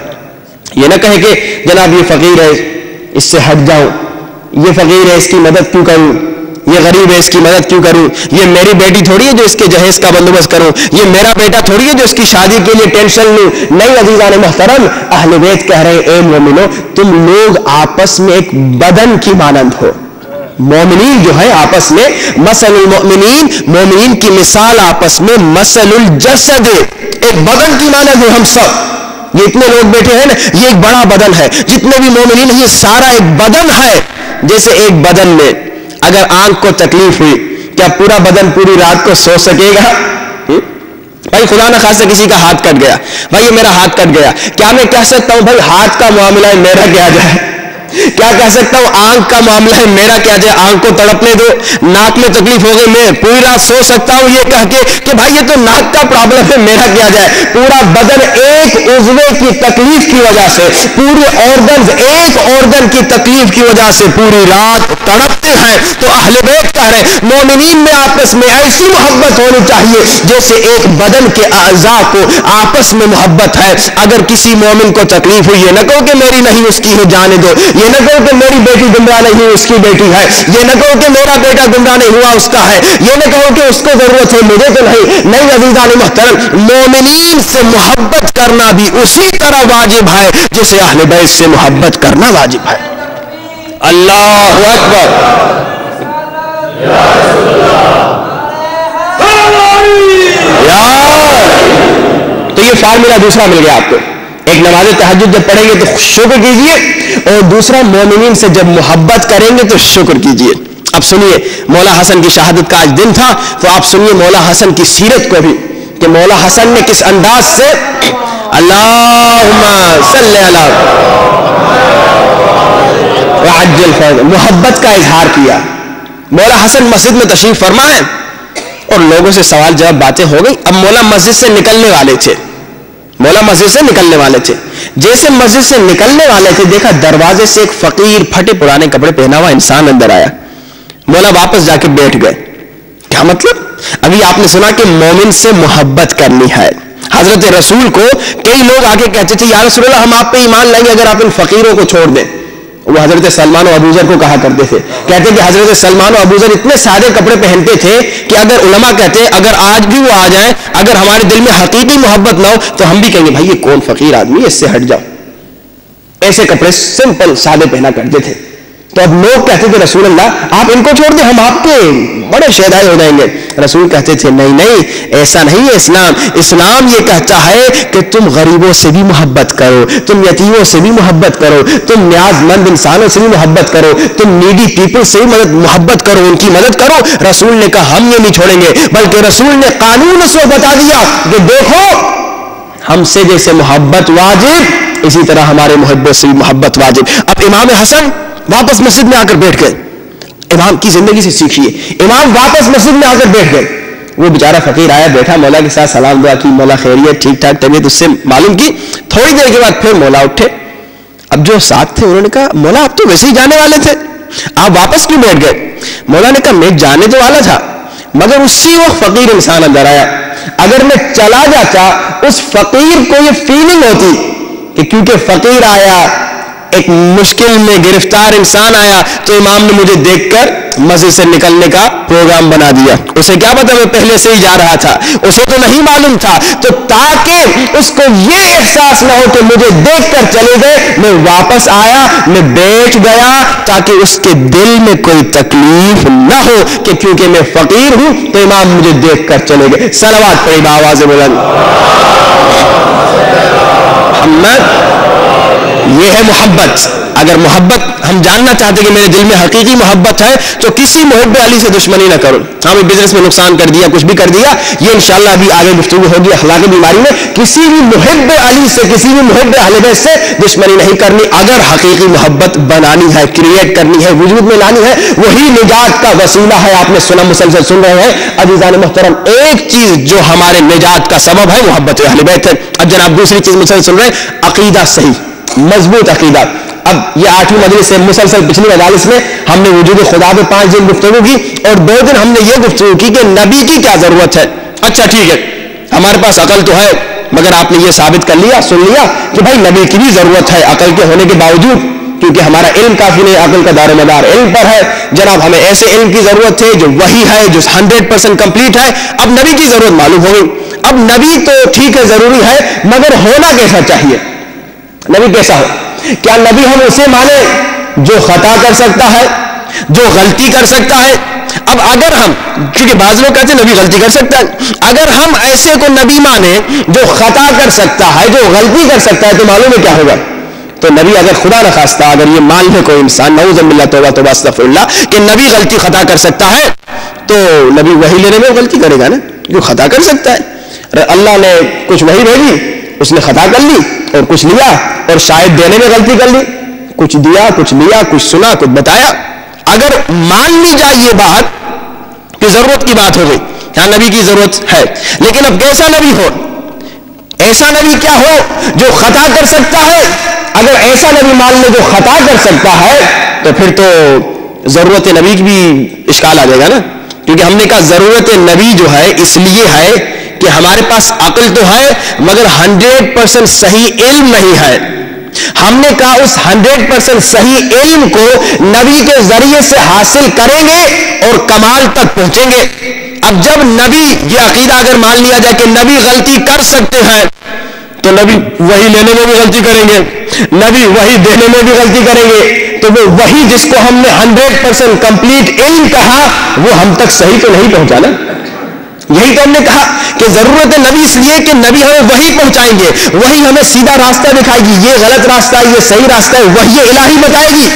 یہ نہ کہے کہ جناب یہ فقیر ہے اس سے ہٹ جاؤں، یہ فقیر ہے اس کی مدد کیوں کروں، یہ غریب ہے اس کی مدد کیوں کروں، یہ میری بیٹی تھوڑی ہے جو اس کے جہیز کا بندوبست کروں، یہ میرا بیٹا تھوڑی ہے جو اس کی شادی کے لیے ٹینشن لوں. نہیں عزیزان محترم، اہل بیت کہہ رہے اے مومنو، تم لوگ آپس میں ایک بدن کی مانند ہو. مومنین جو ہے آپس میں، مثل المؤمنین، مومنین کی مثال آپس میں مثل الجسد، ایک بدن کی مانند ہے. ہم سب یہ اتنے لوگ بیٹھے ہیں نا، یہ ایک بڑا بدن ہے، جتنے بھی مومنین ہیں یہ سارا ایک بدن ہے. جیسے ایک بدن میں اگر آنکھ کو تکلیف ہوئی، کیا پورا بدن پوری رات کو سو سکے گا؟ بھائی خدا نہ خاصہ کسی کا ہاتھ کٹ گیا، بھائی یہ میرا ہاتھ کٹ گیا، کیا میں کہہ سکتا ہوں بھائی ہاتھ کا معاملہ ہے میرا کیا جائے؟ کیا کہہ سکتا ہوں آنکھ کا معاملہ ہے میرا کیا جائے، آنکھ کو تڑپنے دو، ناک میں تکلیف ہو گئی میں پوری رات سو سکتا ہوں یہ کہہ کے کہ بھائی یہ تو ناک کا پرابلم ہے میرا کیا جائے؟ پورا بدن ایک عضو کی تکلیف کی وجہ سے، پورے آرگنز ایک آرگن کی تکلیف کی وجہ سے پوری رات تڑپتے ہیں. تو اہل بیت کہہ رہے ہیں مومنین میں آپس میں ایسی محبت ہونی چاہیے جیسے ایک بدن کے اعضاء کو آپس میں محبت ہے. اگر کسی مومن کو تکلیف ہوئی ہے نہ کہو کہ میری نہیں اس کی ہے جانے دو، یہ نہ کہو کہ میری بیٹی گمراہ نہیں ہوئی اس کی بیٹی ہے، یہ نہ کہو کہ میرا بیٹا گمراہ نہیں ہوا اس کا ہے، یہ نہ کہو کہ اس کو ضرورت ہے مجھے تو نہیں عزیزان محترم، مومنین سے محبت کرنا بھی اسی طرح واجب ہے جسے اہل بیت سے محبت کرنا واجب ہے۔ اللہ اکبر، تو یہ فارمولا دوسرا مل گیا آپ کو، ایک نماز تہجد جب پڑھیں گے تو شکر کیجئے، اور دوسرا مومنین سے جب محبت کریں گے تو شکر کیجئے۔ اب سنیے مولا حسن کی شہادت کا آج دن تھا، تو آپ سنیے مولا حسن کی سیرت کو بھی کہ مولا حسن نے کس انداز سے اللہم صلی علی وعجل فوز محبت کا اظہار کیا۔ مولا حسن مسجد میں تشریف فرما ہے اور لوگوں سے سوال جواب باتیں ہو گئی۔ اب مولا مسجد سے نکلنے والے تھے، مولا مسجد سے نکلنے والے تھے، جیسے مسجد سے نکلنے والے تھے دیکھا دروازے سے ایک فقیر پھٹے پرانے کپڑے پہنا ہوا انسان اندر آیا۔ مولا واپس جا کے بیٹھ گئے۔ کیا مطلب؟ ابھی آپ نے سنا کہ مومن سے محبت کرنی ہے۔ حضرت رسول کو کئی لوگ آگے کہتے تھے یا رسول اللہ ہم آپ پہ ایمان لائیں گے اگر آپ ان فقیروں کو چھوڑ دیں۔ وہ حضرت سلمان و ابوذر کو کہا کرتے تھے، کہتے کہ حضرت سلمان و ابوذر اتنے سادے کپڑے پہنتے تھے کہ اگر علماء کہتے اگر آج بھی وہ آ جائیں، اگر ہمارے دل میں حقیقی محبت نہ ہو تو ہم بھی کہیں گے بھائی یہ کون فقیر آدمی ہے، اس سے ہٹ جاؤ۔ ایسے کپڑے سمپل سادے پہنا کرتے تھے۔ تو اب لوگ کہتے تھے رسول اللہ آپ ان کو چھوڑ دیں ہم آپ کے بڑے شہدائے ہو جائیں گے۔ رسول کہتے تھے نہیں ایسا نہیں ہے اسلام، اسلام یہ کہتا ہے کہ تم غریبوں سے بھی محبت کرو، تم یتیموں سے بھی محبت کرو، تم نیاز مند انسانوں سے بھی محبت کرو، تم نیڈی پیپل سے بھی محبت کرو، ان کی مدد کرو۔ رسول نے کہا ہم یہ نہیں چھوڑیں گے، بلکہ رسول نے قانون سے بتا دیا کہ دیکھو ہم سے جیسے محبت واجب اسی طرح ہمارے محبوں سے بھی محبت واجب۔ اب امام حسن واپس مسجد میں آ کر بیٹھ گئے، امام کی زندگی سے سیکھیے، امام واپس مسجد میں آ کر بیٹھ گئے۔ وہ بیچارہ فقیر آیا بیٹھا، مولا کے ساتھ سلام دعا کی، مولا خیریت ٹھیک ٹھاک طبیعت اس سے معلوم کی۔ تھوڑی دیر کے بعد پھر مولا اٹھے، اب جو ساتھ تھے انہوں نے کہا مولا آپ تو ویسے ہی جانے والے تھے، آپ واپس کیوں بیٹھ گئے؟ مولا نے کہا میں جانے تو والا تھا مگر اسی وقت فقیر انسان اندر آیا، اگر میں چلا جاتا اس فقیر کو یہ فیلنگ ہوتی کہ کیونکہ فقیر آیا، ایک مشکل میں گرفتار انسان آیا تو امام نے مجھے دیکھ کر مسجد سے نکلنے کا پروگرام بنا دیا۔ اسے کیا پتا میں پہلے سے ہی جا رہا تھا، اسے تو نہیں معلوم تھا، تو تاکہ اس کو یہ احساس نہ ہو کہ مجھے دیکھ کر چلے گئے، میں واپس آیا، میں بیٹھ گیا تاکہ اس کے دل میں کوئی تکلیف نہ ہو کہ کیونکہ میں فقیر ہوں تو امام مجھے دیکھ کر چلے گئے۔ صلوات پڑھی بآواز بلند محمد۔ یہ ہے محبت۔ اگر محبت ہم جاننا چاہتے کہ میرے دل میں حقیقی محبت ہے تو کسی محب علی سے دشمنی نہ کرو۔ ہمیں بزنس میں نقصان کر دیا، کچھ بھی کر دیا، یہ انشاءاللہ ابھی آگے گفتگو ہوگی اخلاقی بیماری میں، کسی بھی محب علی سے، کسی بھی محب اہل بیت سے دشمنی نہیں کرنی۔ اگر حقیقی محبت بنانی ہے، کریٹ کرنی ہے، وجود میں لانی ہے، وہی نجات کا وسیلہ ہے۔ آپ نے سنا، مسلسل سن رہے ہیں عزیزان محترم، ایک چیز جو ہمارے نجات کا سبب ہے محبت اہل بیت ہے۔ اب جناب دوسری چیز مسلسل سن رہے ہیں، عقیدہ صحیح، مضبوط عقیدہ۔ اب یہ 8ویں مجلس سے مسلسل پچھلی مجالس میں ہم نے وجود خدا پہ 5 دن گفتگو کی اور 2 دن ہم نے یہ گفتگو کی کہ نبی کی کیا ضرورت ہے۔ اچھا ٹھیک ہے ہمارے پاس عقل تو ہے مگر آپ نے یہ ثابت کر لیا، سن لیا کہ بھائی نبی کی بھی ضرورت ہے عقل کے ہونے کے باوجود، کیونکہ ہمارا علم کافی نہیں، عقل کا دار و مدار علم پر ہے۔ جناب ہمیں ایسے علم کی ضرورت ہے جو وہی ہے، جو 100% کمپلیٹ ہے۔ اب نبی کی ضرورت معلوم ہو گئی۔ اب نبی تو ٹھیک ہے ضروری ہے مگر ہونا کیسا چاہیے؟ نبی کیسا ہو؟ کیا نبی ہم اسے مانیں جو خطا کر سکتا ہے، جو غلطی کر سکتا ہے؟ اب اگر ہم، کیونکہ بعض لوگ کہتے ہیں نبی غلطی کر سکتا ہے، اگر ہم ایسے کو نبی مانیں جو خطا کر سکتا ہے، جو غلطی کر سکتا ہے، تو معلوم ہے کیا ہوگا؟ تو نبی اگر خدا نخواستہ اگر یہ مان لے کوئی انسان، نعوذ باللہ توبہ توبہ استغفر اللہ، کہ نبی غلطی خطا کر سکتا ہے تو نبی وحی لینے میں غلطی کرے گا نا، جو خطا کر سکتا ہے۔ اللہ نے کچھ وحی بھیجی، اس نے خطا کر لی اور کچھ لیا، اور شاید دینے میں غلطی کر لی، کچھ دیا، کچھ لیا، کچھ سنا، کچھ بتایا۔ اگر مان لی جائے یہ بات کہ ضرورت کی بات ہو گئی، ہاں نبی کی ضرورت ہے، لیکن اب کیسا نبی ہو؟ ایسا نبی کیا ہو جو خطا کر سکتا ہے؟ اگر ایسا نبی مان لے جو خطا کر سکتا ہے تو پھر تو ضرورت نبی کی بھی اشکال آ جائے گا نا، کیونکہ ہم نے کہا ضرورت نبی جو ہے اس لیے ہے کہ ہمارے پاس عقل تو ہے مگر 100% صحیح علم نہیں ہے۔ ہم نے کہا اس 100% صحیح علم کو نبی کے ذریعے سے حاصل کریں گے اور کمال تک پہنچیں گے. اب جب نبی یہ عقیدہ اگر مان لیا جائے کہ نبی غلطی کر سکتے ہیں تو نبی وہی لینے میں بھی غلطی کریں گے, نبی وہی دینے میں بھی غلطی کریں گے, تو وہ وہی جس کو ہم نے 100% کمپلیٹ علم کہا وہ ہم تک صحیح تو نہیں پہنچا نا. یہی تو ہم نے کہا کہ ضرورت ہے نبی اس لیے کہ نبی ہمیں وہی پہنچائیں گے, وہی ہمیں سیدھا راستہ دکھائے گی, یہ غلط راستہ ہے یہ صحیح راستہ ہے وہی الہی بتائے گی.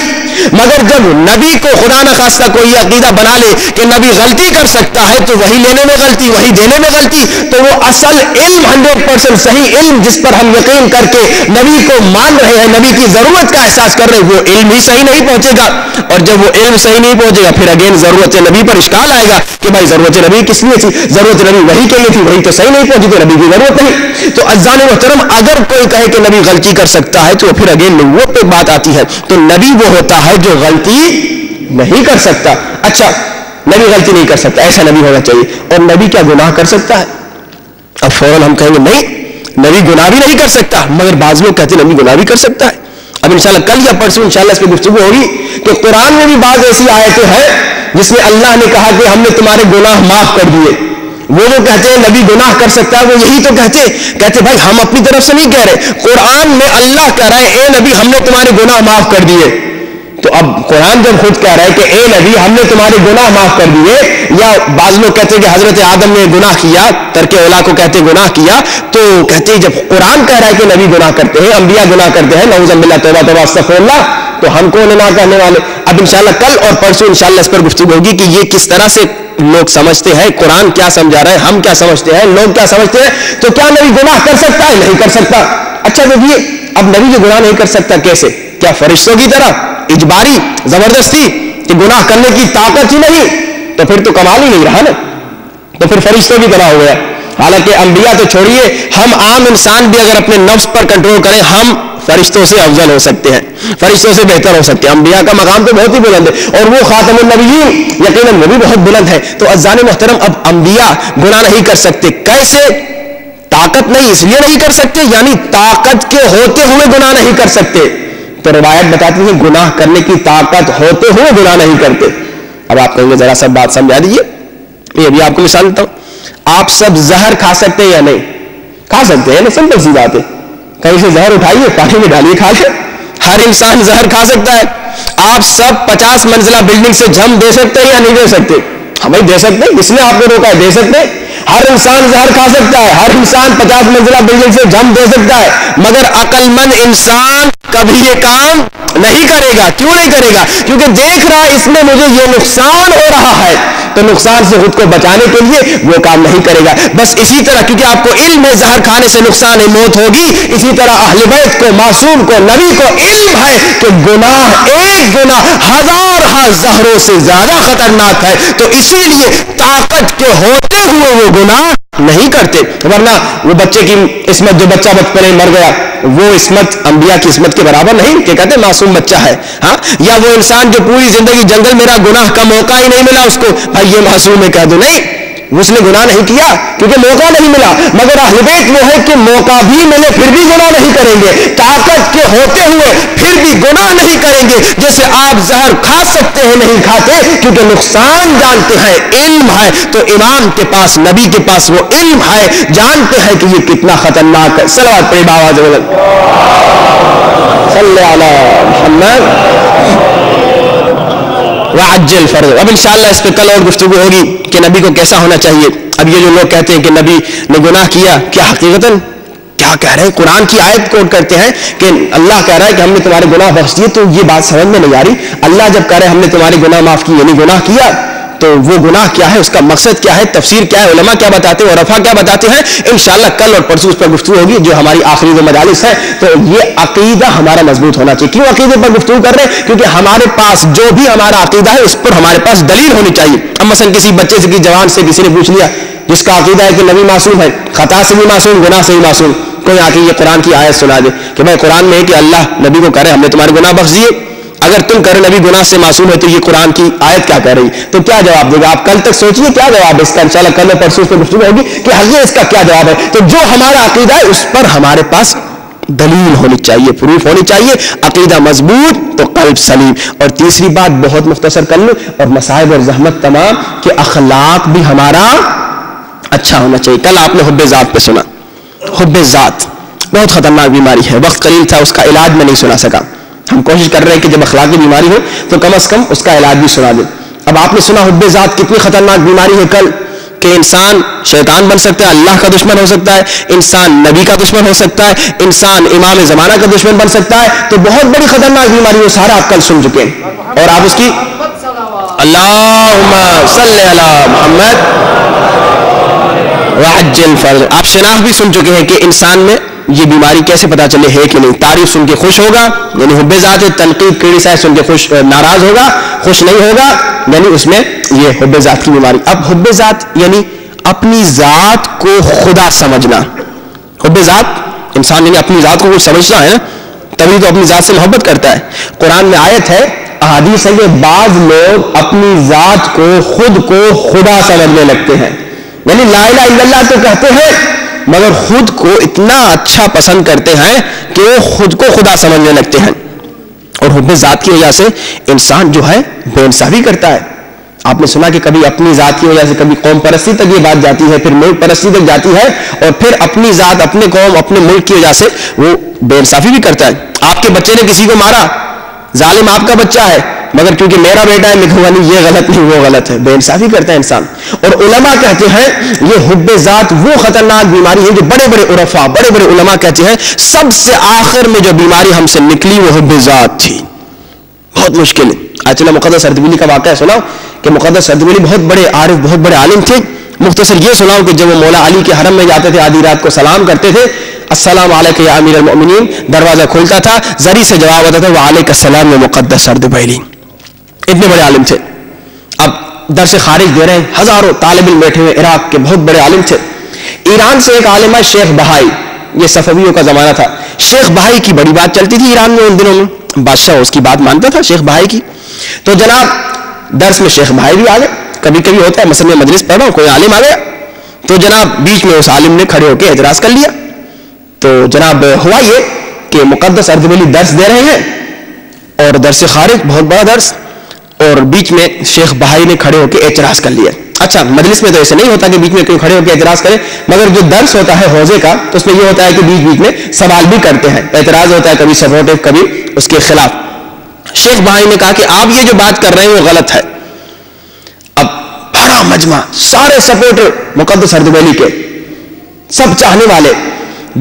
مگر جب نبی کو خدا نہ خواستہ کوئی عقیدہ بنا لے کہ نبی غلطی کر سکتا ہے تو وہی لینے میں غلطی وہی دینے میں غلطی, تو وہ اصل علم 100% صحیح علم جس پر ہم یقین کر کے نبی کو مان رہے ہیں, نبی کی ضرورت کا احساس کر رہے ہیں, وہ علم ہی صحیح نہیں پہنچے گا. اور جب وہ علم صحیح نہیں پہنچے گا پھر اگین ضرورت نبی پر اشکال آئے گا کہ بھائی ضرورت نبی کس لیے تھی, ضرورت نبی وہی کے لیے تھی, وہی تو صحیح نہیں پہنچی تو نبی کی ضرورت نہیں. تو اذان محترم اگر کوئی کہے کہ نبی غلطی کر سکتا ہے تو پھر اگین نبوت پہ بات آتی ہے. تو نبی وہ ہوتا ہے جو غلطی نہیں کر سکتا. اچھا نبی غلطی نہیں کر سکتا, ایسا نبی ہونا چاہیے. اور نبی کیا گناہ کر سکتا ہے؟ اب فوراً ہم کہیں گے نہیں نبی گناہ بھی نہیں کر سکتا, مگر بعض لوگ کہتے ہیں نبی گناہ بھی کر سکتا ہے. اب انشاءاللہ کل یا پرسوں انشاءاللہ اس پہ گفتگو ہوگی کہ قرآن میں بھی بعض ایسی آیتیں ہیں جس میں اللہ نے کہا کہ ہم نے تمہارے گناہ معاف کر دیے. وہ جو کہتے ہیں نبی گناہ کر سکتا ہے وہ یہی تو کہتے بھائی ہم اپنی طرف سے نہیں کہہ رہے, قرآن میں اللہ کہہ رہا ہے اے نبی ہم نے تمہارے گناہ معاف کر دیے. تو اب قرآن جب خود کہہ رہا ہے کہ اے نبی ہم نے تمہارے گناہ معاف کر دیے, یا بعض لوگ کہتے ہیں کہ حضرت آدم نے گناہ کیا, ترک اولا کو کہتے گناہ کیا, تو کہتے ہیں جب قرآن کہہ رہا ہے کہ نبی گناہ کرتے ہیں, انبیاء گناہ کرتے ہیں, نعوذ باللہ توبہ توبہ استغفر اللہ, تو ہم کون نہ کہنے والے. اب انشاءاللہ کل اور پرسوں انشاءاللہ اس پر گفتگو ہوگی کہ یہ کس طرح سے لوگ سمجھتے ہیں, قرآن کیا سمجھا رہا ہے, ہم کیا سمجھتے ہیں, لوگ کیا سمجھتے ہیں. تو کیا نبی گناہ کر سکتا ہے؟ نہیں کر سکتا. اچھا تو یہ اب نبی جو گناہ نہیں کر سکتا کیسے, کیا فرشتوں کی طرح اجباری زبردستی کہ گناہ کرنے کی طاقت ہی نہیں؟ تو پھر تو کمال ہی نہیں رہا نا, تو پھر فرشتوں کی طرح ہو گیا. حالانکہ انبیاء تو چھوڑیے, ہم عام انسان بھی اگر اپنے نفس پر کنٹرول کریں ہم فرشتوں سے افضل ہو سکتے ہیں, فرشتوں سے بہتر ہو سکتے ہیں. انبیاء کا مقام تو بہت ہی بلند ہے اور وہ خاتم النبیین یقیناً وہ بھی بہت بلند ہے. تو اذان محترم اب انبیاء گناہ نہیں کر سکتے, کیسے؟ طاقت نہیں اس لیے نہیں کر سکتے, یعنی طاقت کے ہوتے ہوئے گناہ نہیں کر سکتے. تو روایت بتاتی ہے گناہ کرنے کی طاقت ہوتے ہوئے گناہ نہیں کرتے. اب آپ کہیں گے ذرا سب بات سمجھا دیجیے. یہ بھی آپ کو مثال دیتا ہوں, آپ سب زہر کھا سکتے ہیں یا نہیں؟ کھا سکتے ہیں نا, سمپل سی بات ہے. کہیں سے زہر اٹھائیے پانی میں ڈالیے کھا کے, ہر انسان زہر کھا سکتا ہے. آپ سب 50 منزلہ بلڈنگ سے جم دے سکتے ہیں یا نہیں دے سکتے؟ ہاں بھائی دے سکتے ہیں, کس نے آپ کو روکا ہے؟ دے سکتے ہیں. ہر انسان زہر کھا سکتا ہے, ہر انسان 50 منزلہ بلڈنگ سے جم دے سکتا ہے, مگر عقل مند انسان کبھی یہ کام نہیں کرے گا. کیوں نہیں کرے گا؟ کیونکہ دیکھ رہا ہے اس میں مجھے یہ نقصان ہو رہا ہے, تو نقصان سے خود کو بچانے کے لیے وہ کام نہیں کرے گا. بس اسی طرح کیونکہ آپ کو علم ہے زہر کھانے سے نقصان موت ہوگی, اسی طرح اہل بیت کو, معصوم کو, نبی کو علم ہے کہ گناہ ایک گناہ ہزار زہروں سے زیادہ خطرناک ہے, تو اسی لیے طاقت کے ہوتے ہوئے وہ گناہ نہیں کرتے. ورنہ وہ بچے کی عصمت, جو بچہ بچپن میں مر گیا, وہ عصمت انبیاء کی عصمت کے برابر نہیں کہ کہتے معصوم بچہ ہے. ہاں, یا وہ انسان جو پوری زندگی جنگل میں رہا, گناہ کا موقع ہی نہیں ملا اس کو, بھائی یہ معصوم ہے, کہہ دو نہیں اس نے گناہ نہیں کیا کیونکہ موقع نہیں ملا. مگر اہل بیت وہ ہے کہ موقع بھی ملے پھر بھی گناہ نہیں کریں گے, طاقت کے ہوتے ہوئے پھر بھی گناہ نہیں کریں گے. جیسے آپ زہر کھا سکتے ہیں نہیں کھاتے کیونکہ نقصان جانتے ہیں, علم ہے. تو امام کے پاس, نبی کے پاس وہ علم ہے, جانتے ہیں کہ یہ کتنا خطرناک ہے. صلوات پڑھیں باواز صلی علی محمد وعجل فرض. اب انشاءاللہ اس پہ کل اور گفتگو ہوگی کہ نبی کو کیسا ہونا چاہیے. اب یہ جو لوگ کہتے ہیں کہ نبی نے گناہ کیا, کیا حقیقتاً کیا کہہ رہے ہیں؟ قرآن کی آیت کوٹ کرتے ہیں کہ اللہ کہہ رہا ہے کہ ہم نے تمہارے گناہ بخش دیے, تو یہ بات سمجھ میں نہیں آ رہی. اللہ جب کہہ رہے ہیں ہم نے تمہارے گناہ معاف کیے, یعنی گناہ کیا, تو وہ گناہ کیا ہے, اس کا مقصد کیا ہے, تفسیر کیا ہے, علماء کیا بتاتے ہیں, عرفاء کیا بتاتے ہیں. انشاءاللہ کل اور پرسوں اس پر گفتگو ہوگی جو ہماری آخری دو مجالس ہے. تو یہ عقیدہ ہمارا مضبوط ہونا چاہیے. کیوں عقیدے پر گفتگو کر رہے ہیں؟ کیونکہ ہمارے پاس جو بھی ہمارا عقیدہ ہے اس پر ہمارے پاس دلیل ہونی چاہیے. اب مثلا کسی بچے سے, کسی جوان سے کسی نے پوچھ لیا جس کا عقیدہ ہے کہ نبی معصوم ہے, خطا سے بھی معصوم, گناہ سے بھی معصوم, کوئی آ کے یہ قرآن کی آیت سنا دے کہ بھائی قرآن میں ہے کہ اللہ نبی کو کہہ رہے ہم نے تمہارے گناہ بخش دیے, اگر تم کہہ رہے نبی گناہ سے معصوم ہے تو یہ قرآن کی آیت کیا کہہ رہی, تو کیا جواب دے گا؟ آپ کل تک سوچیے کیا جواب ہے اس کا. انشاءاللہ کل پرسوں اس پہ گفتگو ہوگی کہ حقیقت اس کا کیا جواب ہے. تو جو ہمارا عقیدہ ہے اس پر ہمارے پاس دلیل ہونی چاہیے, پروف ہونی چاہیے, عقیدہ مضبوط تو قلب سلیم. اور تیسری بات بہت مختصر کر لوں, اور مصائب اور زحمت تمام, کہ اخلاق بھی ہمارا اچھا ہونا چاہیے. کل آپ نے حب ذات پہ سنا, حب ذات بہت خطرناک بیماری ہے, وقت قلیل تھا, اس کا علاج میں نہیں سنا سکا. ہم کوشش کر رہے ہیں کہ جب اخلاقی بیماری ہو تو کم از کم اس کا علاج بھی سنا دیں. اب آپ نے سنا حب ذات کتنی خطرناک بیماری ہے کل, کہ انسان شیطان بن سکتا ہے, اللہ کا دشمن ہو سکتا ہے, انسان نبی کا دشمن ہو سکتا ہے, انسان امام زمانہ کا دشمن بن سکتا ہے. تو بہت بڑی خطرناک بیماری ہے, سارا آپ کل سن چکے ہیں. اور آپ اس کی اللہم صلی علی محمد وعجل فرج, آپ شناخت بھی سن چکے ہیں کہ انسان میں یہ بیماری کیسے پتا چلے ہے کہ نہیں. تعریف سن کے خوش ہوگا, یعنی حب ذات, تنقید کریٹیسائز سن کے خوش ناراض ہوگا, خوش نہیں ہوگا, یعنی اس میں یہ حب ذات کی بیماری. اب حب ذات یعنی اپنی ذات کو خدا سمجھنا. حب ذات انسان یعنی اپنی ذات کو کچھ سمجھتا ہے نا, تبھی تو اپنی ذات سے محبت کرتا ہے. قرآن میں آیت ہے, احادیث ہے کہ بعض لوگ اپنی ذات کو, خود کو خدا سمجھنے لگتے ہیں. یعنی لا الہ الا اللہ تو کہتے ہیں مگر خود کو اتنا اچھا پسند کرتے ہیں کہ وہ خود کو خدا سمجھنے لگتے ہیں. اور حب ذات کی وجہ سے انسان جو ہے بے انصافی کرتا ہے. آپ نے سنا کہ کبھی اپنی ذات کی وجہ سے کبھی قوم پرستی تک یہ بات جاتی ہے, پھر ملک پرستی تک جاتی ہے, اور پھر اپنی ذات, اپنے قوم, اپنے ملک کی وجہ سے وہ بے انصافی بھی کرتا ہے. آپ کے بچے نے کسی کو مارا, ظالم آپ کا بچہ ہے, مگر کیونکہ میرا بیٹا ہے میں کہوں گا نہیں یہ غلط نہیں وہ غلط ہے. بے انصافی کرتا ہے انسان. اور علماء کہتے ہیں یہ حب ذات وہ خطرناک بیماری ہے جو بڑے بڑے عرفاء, بڑے بڑے علماء کہتے ہیں سب سے آخر میں جو بیماری ہم سے نکلی وہ حب ذات تھی. بہت مشکل ہے. چلا مقدس اردبیلی کا واقعہ سناؤ کہ مقدس اردبیلی بہت بڑے عارف, بہت بڑے عالم تھے. مختصر یہ سناؤ کہ جب وہ مولا علی کے حرم میں جاتے تھے, آدھی رات کو سلام کرتے تھے, السلام علیکم یا امیر المؤمنین, دروازہ کھلتا تھا, زری سے جواب آتا تھا وعلیکم السلام یا مقدس اردبیلی. اتنے بڑے عالم تھے. اب درس خارج دے رہے ہیں, ہزاروں طالب علم بیٹھے ہوئے, عراق کے بہت بڑے عالم تھے. ایران سے ایک عالم ہے شیخ بہائی, یہ صفویوں کا زمانہ تھا. شیخ بہائی کی بڑی بات چلتی تھی ایران میں ان دنوں میں, بادشاہ اس کی بات مانتا تھا شیخ بہائی کی. تو جناب درس میں شیخ بہائی بھی آ گئے. کبھی کبھی ہوتا ہے مثلا میں مجلس پڑھ رہا ہوں, کوئی عالم آ گیا, تو جناب بیچ میں اس عالم نے کھڑے ہو کے اعتراض کر لیا. تو جناب ہوا یہ کہ مقدس اردبیلی درس دے رہے ہیں, اور درس خارج بہت بڑا درس, اور بیچ میں شیخ بہائی نے کھڑے ہو کے اعتراض کر لیا. اچھا مجلس میں تو ایسے نہیں ہوتا کہ بیچ میں کوئی کھڑے ہو کے اعتراض کرے, مگر جو درس ہوتا ہے حوزے کا تو اس میں یہ ہوتا ہے کہ بیچ بیچ میں سوال بھی کرتے ہیں, اعتراض ہوتا ہے, کبھی سپورٹو کبھی اس کے خلاف. شیخ بہائی نے کہا کہ آپ یہ جو بات کر رہے ہیں وہ غلط ہے. اب بڑا مجمع, سارے سپورٹر مقدس اردبیلی کے, سب چاہنے والے,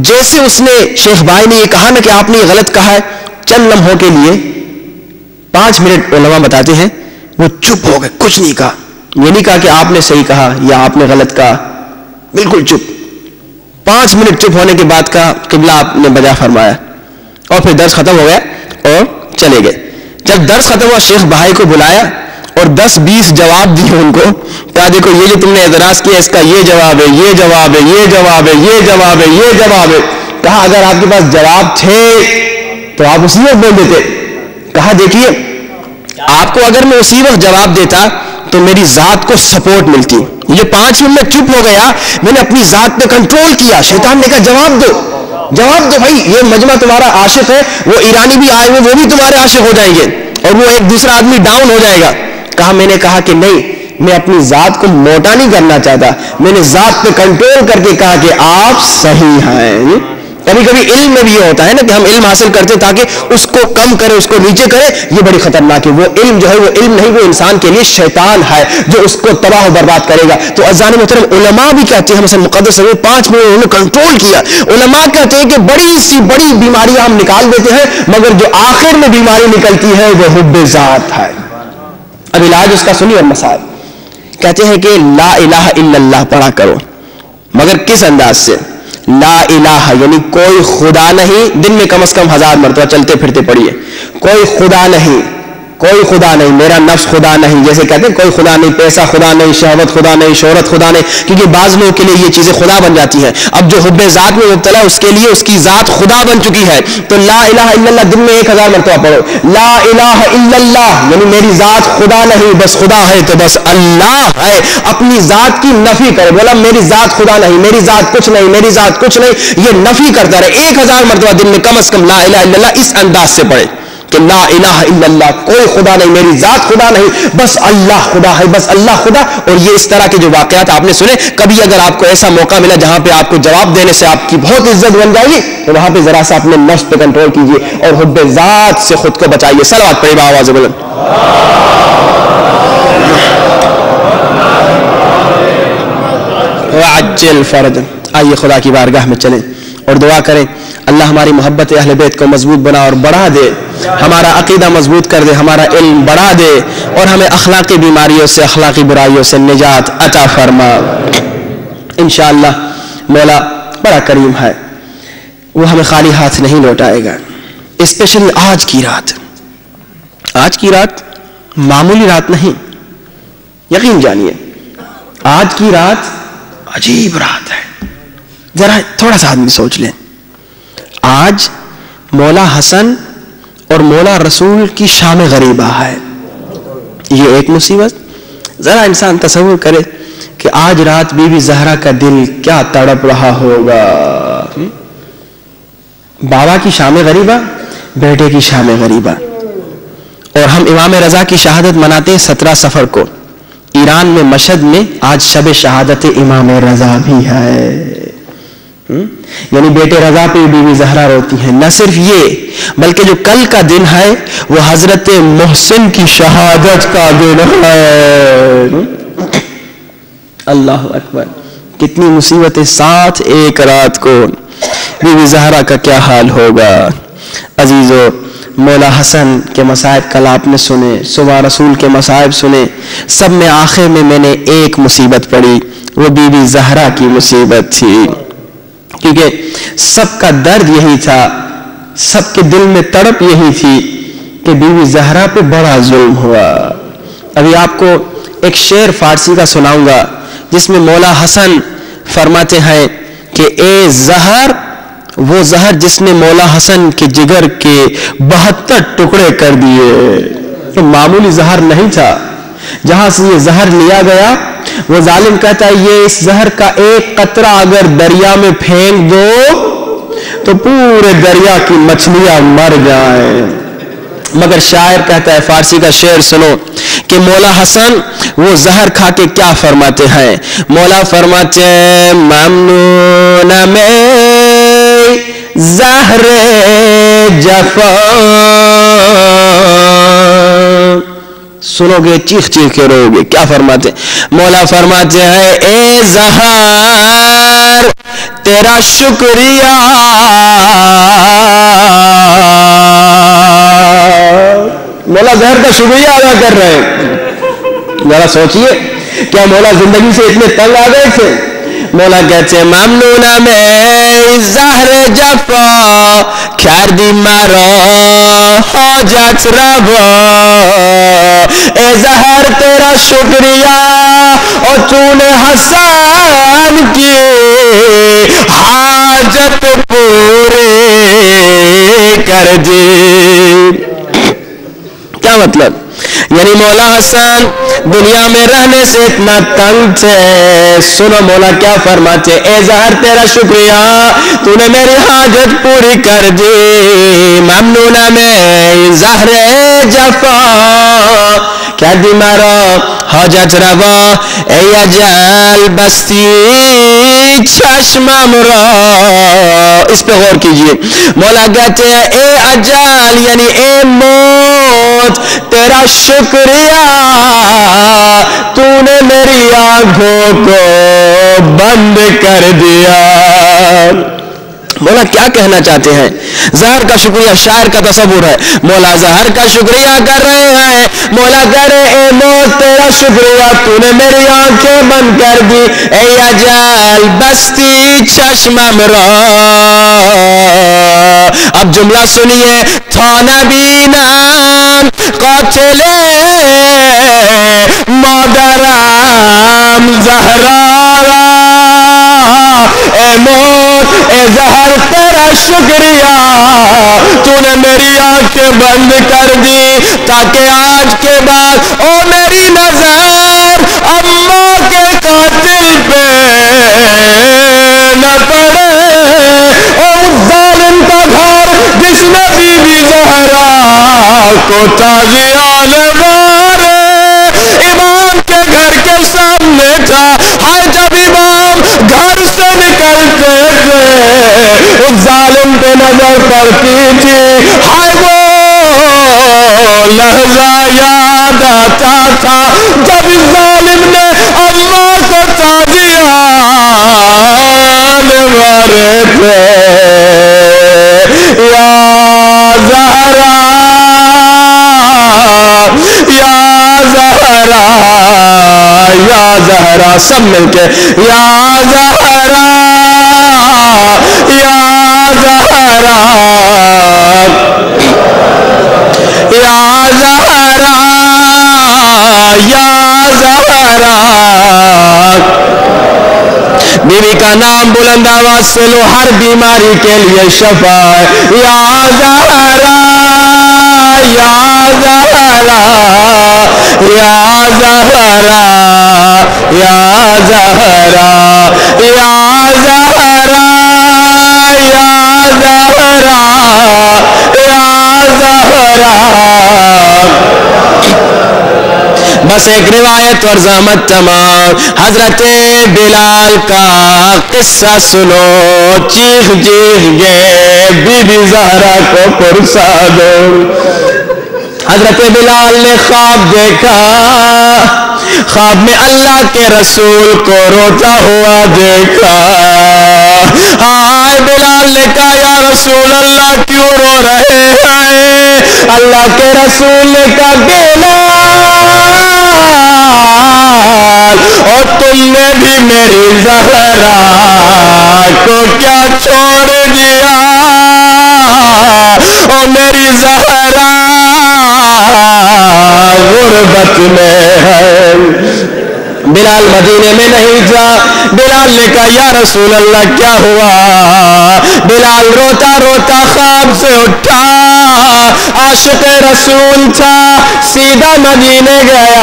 جیسے اس نے شیخ بھائی نے یہ کہا نا کہ آپ نے یہ غلط کہا ہے, چند لمحوں کے لیے 5 منٹ علماء بتاتے ہیں وہ چپ ہو گئے, کچھ نہیں کہا. یہ نہیں کہا کہ آپ نے صحیح کہا یا آپ نے غلط کہا, بالکل چپ. 5 منٹ چپ ہونے کے بعد کہا قبلہ آپ نے بجا فرمایا, اور پھر درس ختم ہو گیا اور چلے گئے. جب درس ختم ہوا شیخ بھائی کو بلایا اور 10-20 جواب دیے ان کو. کہا دیکھو یہ جو تم نے اعتراض کیا اس کا یہ جواب ہے, یہ جواب ہے, یہ جواب ہے, یہ جواب ہے, یہ جواب ہے. کہا اگر آپ کے پاس جواب تھے تو آپ اسی وقت بول دیتے. کہا دیکھیے آپ کو اگر میں اسی وقت جواب دیتا تو میری ذات کو سپورٹ ملتی. یہ 5 منٹ میں چپ ہو گیا, میں نے اپنی ذات پہ کنٹرول کیا. شیطان نے کہا جواب دو, جواب دو بھائی, یہ مجمع تمہارا عاشق ہے, وہ ایرانی بھی آئے ہوئے وہ بھی تمہارے عاشق ہو جائیں گے, اور وہ ایک دوسرا آدمی ڈاؤن ہو جائے گا. کہا میں نے کہا کہ نہیں, میں اپنی ذات کو موٹا نہیں کرنا چاہتا, میں نے ذات پہ کنٹرول کر کے کہا کہ آپ صحیح ہیں. کبھی کبھی علم میں بھی یہ ہوتا ہے نا کہ ہم علم حاصل کرتے تاکہ اس کو کم کرے, اس کو نیچے کرے, یہ بڑی خطرناک ہے. وہ علم جو ہے وہ علم نہیں, وہ انسان کے لیے شیطان ہے جو اس کو تباہ و برباد کرے گا. تو عزیزان محترم علماء بھی کہتے ہیں, مثلا مقدس 5 منٹ انہوں نے کنٹرول کیا. علماء کہتے ہیں کہ بڑی سی بڑی بیماریاں ہم نکال دیتے ہیں, مگر جو آخر میں بیماری نکلتی ہے وہ حب ذات ہے. اب علاج اس کا سنی اور مسائل. کہتے ہیں کہ لا الہ الا اللہ پڑھا کرو, مگر کس انداز سے؟ لا الہ یعنی کوئی خدا نہیں, دن میں کم از کم 1000 مرتبہ چلتے پھرتے پڑھیے, کوئی خدا نہیں, کوئی خدا نہیں، میرا نفس خدا نہیں، جیسے کہتے ہیں کوئی خدا نہیں، پیسہ خدا نہیں، شہوت خدا نہیں، شہرت خدا نہیں، کیونکہ بعض لوگوں کے لیے یہ چیزیں خدا بن جاتی ہیں. اب جو حب ذات میں مبتلا اس کے لیے اس کی ذات خدا بن چکی ہے. تو لا الہ الا اللہ دن میں 1000 مرتبہ پڑھو. لا الہ الا اللہ یعنی میری ذات خدا نہیں، بس خدا ہے تو بس اللہ ہے. اپنی ذات کی نفی کرے، بولا میری ذات خدا نہیں، میری ذات کچھ نہیں، میری ذات کچھ نہیں، یہ نفی کرتا رہے. 1000 مرتبہ دن میں کم از کم لا الہ الا اللہ اس انداز سے پڑھے کہ لا الہ الا اللہ، کوئی خدا نہیں، میری ذات خدا نہیں، بس اللہ خدا ہے، بس اللہ خدا. اور یہ اس طرح کے جو واقعات آپ نے سنے، کبھی اگر آپ کو ایسا موقع ملا جہاں پہ آپ کو جواب دینے سے آپ کی بہت عزت بن جائے گی، تو وہاں پہ ذرا سا اپنے نفس پہ کنٹرول کیجئے اور حب ذات سے خود کو بچائیے. صلوات پڑھیے بآواز بلند. وعجل فرج. آئیے خدا کی بارگاہ میں چلیں اور دعا کریں اللہ ہماری محبت اہل بیت کو مضبوط بنا اور بڑھا دے، ہمارا عقیدہ مضبوط کر دے، ہمارا علم بڑھا دے، اور ہمیں اخلاقی بیماریوں سے، اخلاقی برائیوں سے نجات عطا فرما. انشاءاللہ مولا بڑا کریم ہے، وہ ہمیں خالی ہاتھ نہیں لوٹائے گا. اسپیشلی آج کی رات معمولی رات نہیں، یقین جانیے آج کی رات عجیب رات ہے. ذرا تھوڑا سا آدمی سوچ لیں، آج مولا حسن اور مولا رسول کی شام غریبہ ہے. یہ ایک مصیبت. ذرا انسان تصور کرے کہ آج رات بی بی زہرا کا دل کیا تڑپ رہا ہوگا. بابا کی شام غریبہ، بیٹے کی شام غریبہ. اور ہم امام رضا کی شہادت مناتے ہیں 17 صفر کو. ایران میں مشہد میں آج شب شہادت امام رضا بھی ہے. یعنی بیٹے رضا پہ بی بی زہرا روتی ہیں. نہ صرف یہ بلکہ جو کل کا دن ہے وہ حضرت محسن کی شہادت کا دن ہے. اللہ اکبر، کتنی مصیبتیں ساتھ ایک رات کو. بی بی زہرا کا کیا حال ہوگا. عزیزو، مولا حسن کے مصائب کل آپ نے سنے، صبح رسول کے مصائب سنے. سب میں آخر میں نے ایک مصیبت پڑھی، وہ بی بی زہرا کی مصیبت تھی. کیونکہ سب کا درد یہی تھا، سب کے دل میں تڑپ یہی تھی کہ بی بی زہرا پہ بڑا ظلم ہوا. ابھی آپ کو ایک شعر فارسی کا سناؤں گا جس میں مولا حسن فرماتے ہیں کہ اے زہر، وہ زہر جس نے مولا حسن کے جگر کے 72 ٹکڑے کر دیے. یہ معمولی زہر نہیں تھا. جہاں سے یہ زہر لیا گیا وہ ظالم کہتا ہے یہ اس زہر کا ایک قطرہ اگر دریا میں پھینک دو تو پورے دریا کی مچھلیاں مر جائیں. مگر شاعر کہتا ہے، فارسی کا شعر سنو کہ مولا حسن وہ زہر کھا کے کیا فرماتے ہیں. مولا فرماتے ہیں ممنون میں زہر جفا. سنو گے چیخ چیخ کے رو گے. کیا فرماتے ہیں؟ مولا فرماتے ہیں اے زہر تیرا شکریہ، مولا زہر کا شکریہ ادا کر رہے ہیں. ذرا سوچئے کیا مولا زندگی سے اتنے تنگ آ گئے تھے؟ مولا کہتے ہیں ممنون میں زہر جفا کردی مرا حاجت روا. اے زہر تیرا شکریہ اور تو نے حسن کی حاجت پوری کر دی. کیا مطلب؟ یعنی مولا حسن دنیا میں رہنے سے اتنا تنگ تھے. سنو مولا کیا فرماتے، اے زہر تیرا شکریہ، تو نے میری حاجت پوری کر دی. ممنونہ میں زہر جفا کیا دی مرا حاجت روا. اے اجل بستی چشمم را. اس پہ غور کیجئے. مولا کہتے ہیں اے اجل یعنی اے موت تیرا شکریہ، تو نے میری آنکھوں کو بند کر دیا. مولا کیا کہنا چاہتے ہیں؟ زہر کا شکریہ، شاعر کا تصور ہے مولا زہر کا شکریہ کر رہے ہیں. مولا کہہ رہے اے موت تیرا شکریہ، تو نے میری آنکھیں بند کر دی. اے اجل بستی چشمم را اب جملہ سنیے، تھا نبینا قاتل مادرم زہرا، اے موت اے زہر تیرا شکریہ، تو نے میری آنکھیں بند کر دی تاکہ آج کے بعد او میری نظر اماں کے قاتل پہ نہ پڑے، او ظالم کا گھر جس نے بی بی زہرا کو تازیان مارے، امام کے گھر کے سامنے تھا، ہر جب امام گھر سے نکلتے تھے اس ظالم پہ نظر پڑتی تھی، ہائے وہ لحظہ یاد آتا تھا جب اس ظالم نے اللہ کو تازیان مارے تھے، یا زہرا یا زہرا یا زہرا، سب مل کے یا زہرا یا زہرا یا زہرا یا زہرا، بیوی کا نام بلند آواز سے لو، ہر بیماری کے لیے شفا ہے، یا زہرا یا زہرا یا زہرا یا زہرا یا زہرا یا زہرا یا زہرا۔ بس ایک روایت اور زحمت تمام، حضرت بلال کا قصہ سنو، چیخ چیخ گئے بی بی زہرا کو پرسا دو۔ حضرت بلال نے خواب دیکھا، خواب میں اللہ کے رسول کو روتا ہوا دیکھا، ہائے بلال نے کہا یا رسول اللہ کیوں رو رہے ہیں؟ اللہ کے رسول نے کہا بلال اور تم نے بھی میری زہرا کو کیا چھوڑ دیا، اور میری زہرا غربت میں ہے۔ بلال مدینے میں نہیں تھا، بلال نے کہا یا رسول اللہ کیا ہوا؟ بلال روتا روتا خواب سے اٹھا، عاشق رسول تھا، سیدھا مدینے گیا،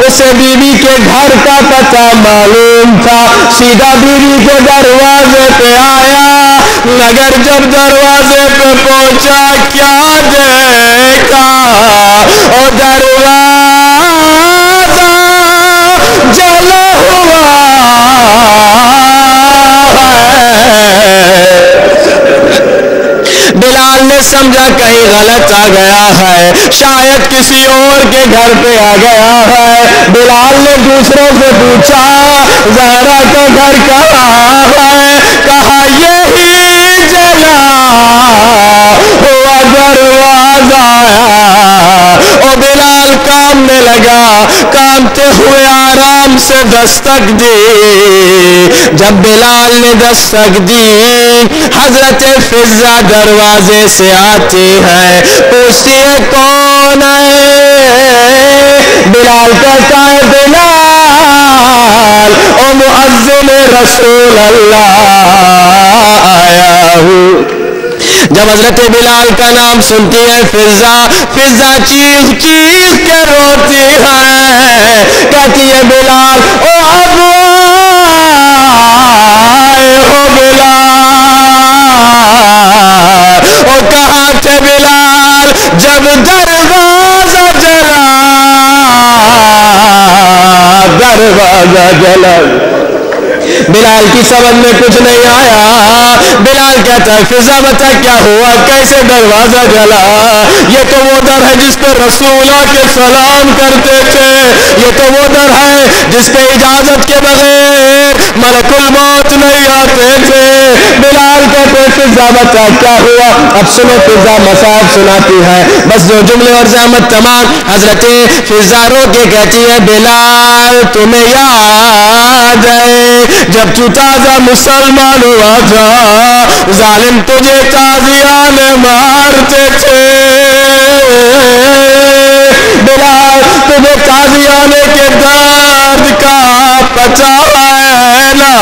اسے بیوی کے گھر کا پتہ معلوم تھا، سیدھا بیوی کے دروازے پہ آیا، مگر جب دروازے پہ پہنچا کیا دیکھا، اور دروازہ جلا ہوا بلال نے سمجھا کہیں غلط آ گیا ہے، شاید کسی اور کے گھر پہ آ گیا ہے۔ بلال نے دوسروں سے پوچھا زہرا کا گھر کہاں ہے؟ کہا یہی جلا ہوا دروازہ۔ اور بلال کامنے لگا، کامتے ہوئے آرام سے دستک دی۔ جب بلال نے دستک دی، حضرت فضہ دروازے سے آتی ہے، پوچھتی ہے کون ہے؟ بلال کہتا ہے بلال اور مؤذن رسول اللہ آیا ہوں۔ جب حضرت بلال کا نام سنتی ہے فضہ چیخ چیخ کے روتی ہے، کہتی ہے بلال او اب آئے ہو بلال، او کہاں تھے بلال جب دروازہ جلا، دروازہ جلا۔ بلال کی سمجھ میں کچھ نہیں آیا، بلال کہتا ہے فضہ بتا کیا ہوا، کیسے دروازہ جلا؟ یہ تو وہ در ہے جس پہ رسول آ کے سلام کرتے تھے، یہ تو وہ در ہے جس پہ اجازت کے بغیر ملک الموت نہیں آتے تھے۔ بلال کہتے ہیں فضہ بتا کیا ہوا؟ اب سنو فضہ مصائب سناتی ہے، بس جو جملے اور زحمت تمام۔ حضرت فضہ رو کے کہتی ہے بلال تمہیں یاد ہے جب تو تازہ مسلمان ہوا تھا ظالم تجھے تازیان مارتے تھے بلال تجھے تازیانے کے درد کا پتا ہے نا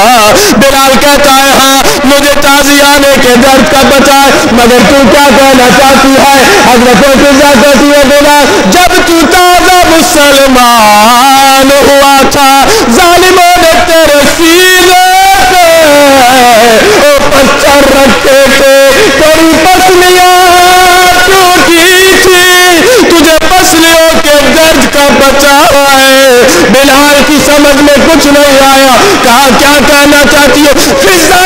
بلال کہتا ہے ہاں مجھے تازیانے کے درد کا پتا ہے مگر تو کیا کہنا چاہتی ہے حضرت فضا کہتی ہے بلال جب تو تازہ مسلمان ہوا تھا ظالموں نے تیرے سینے پہ وہ پتھر رکھے تھے تیری پسلیاں ٹوٹی تھی تجھے پسلیوں کے درد کا پتا ہے بلال کی سمجھ میں کچھ نہیں آیا کہا کیا کہنا چاہتی ہے فضا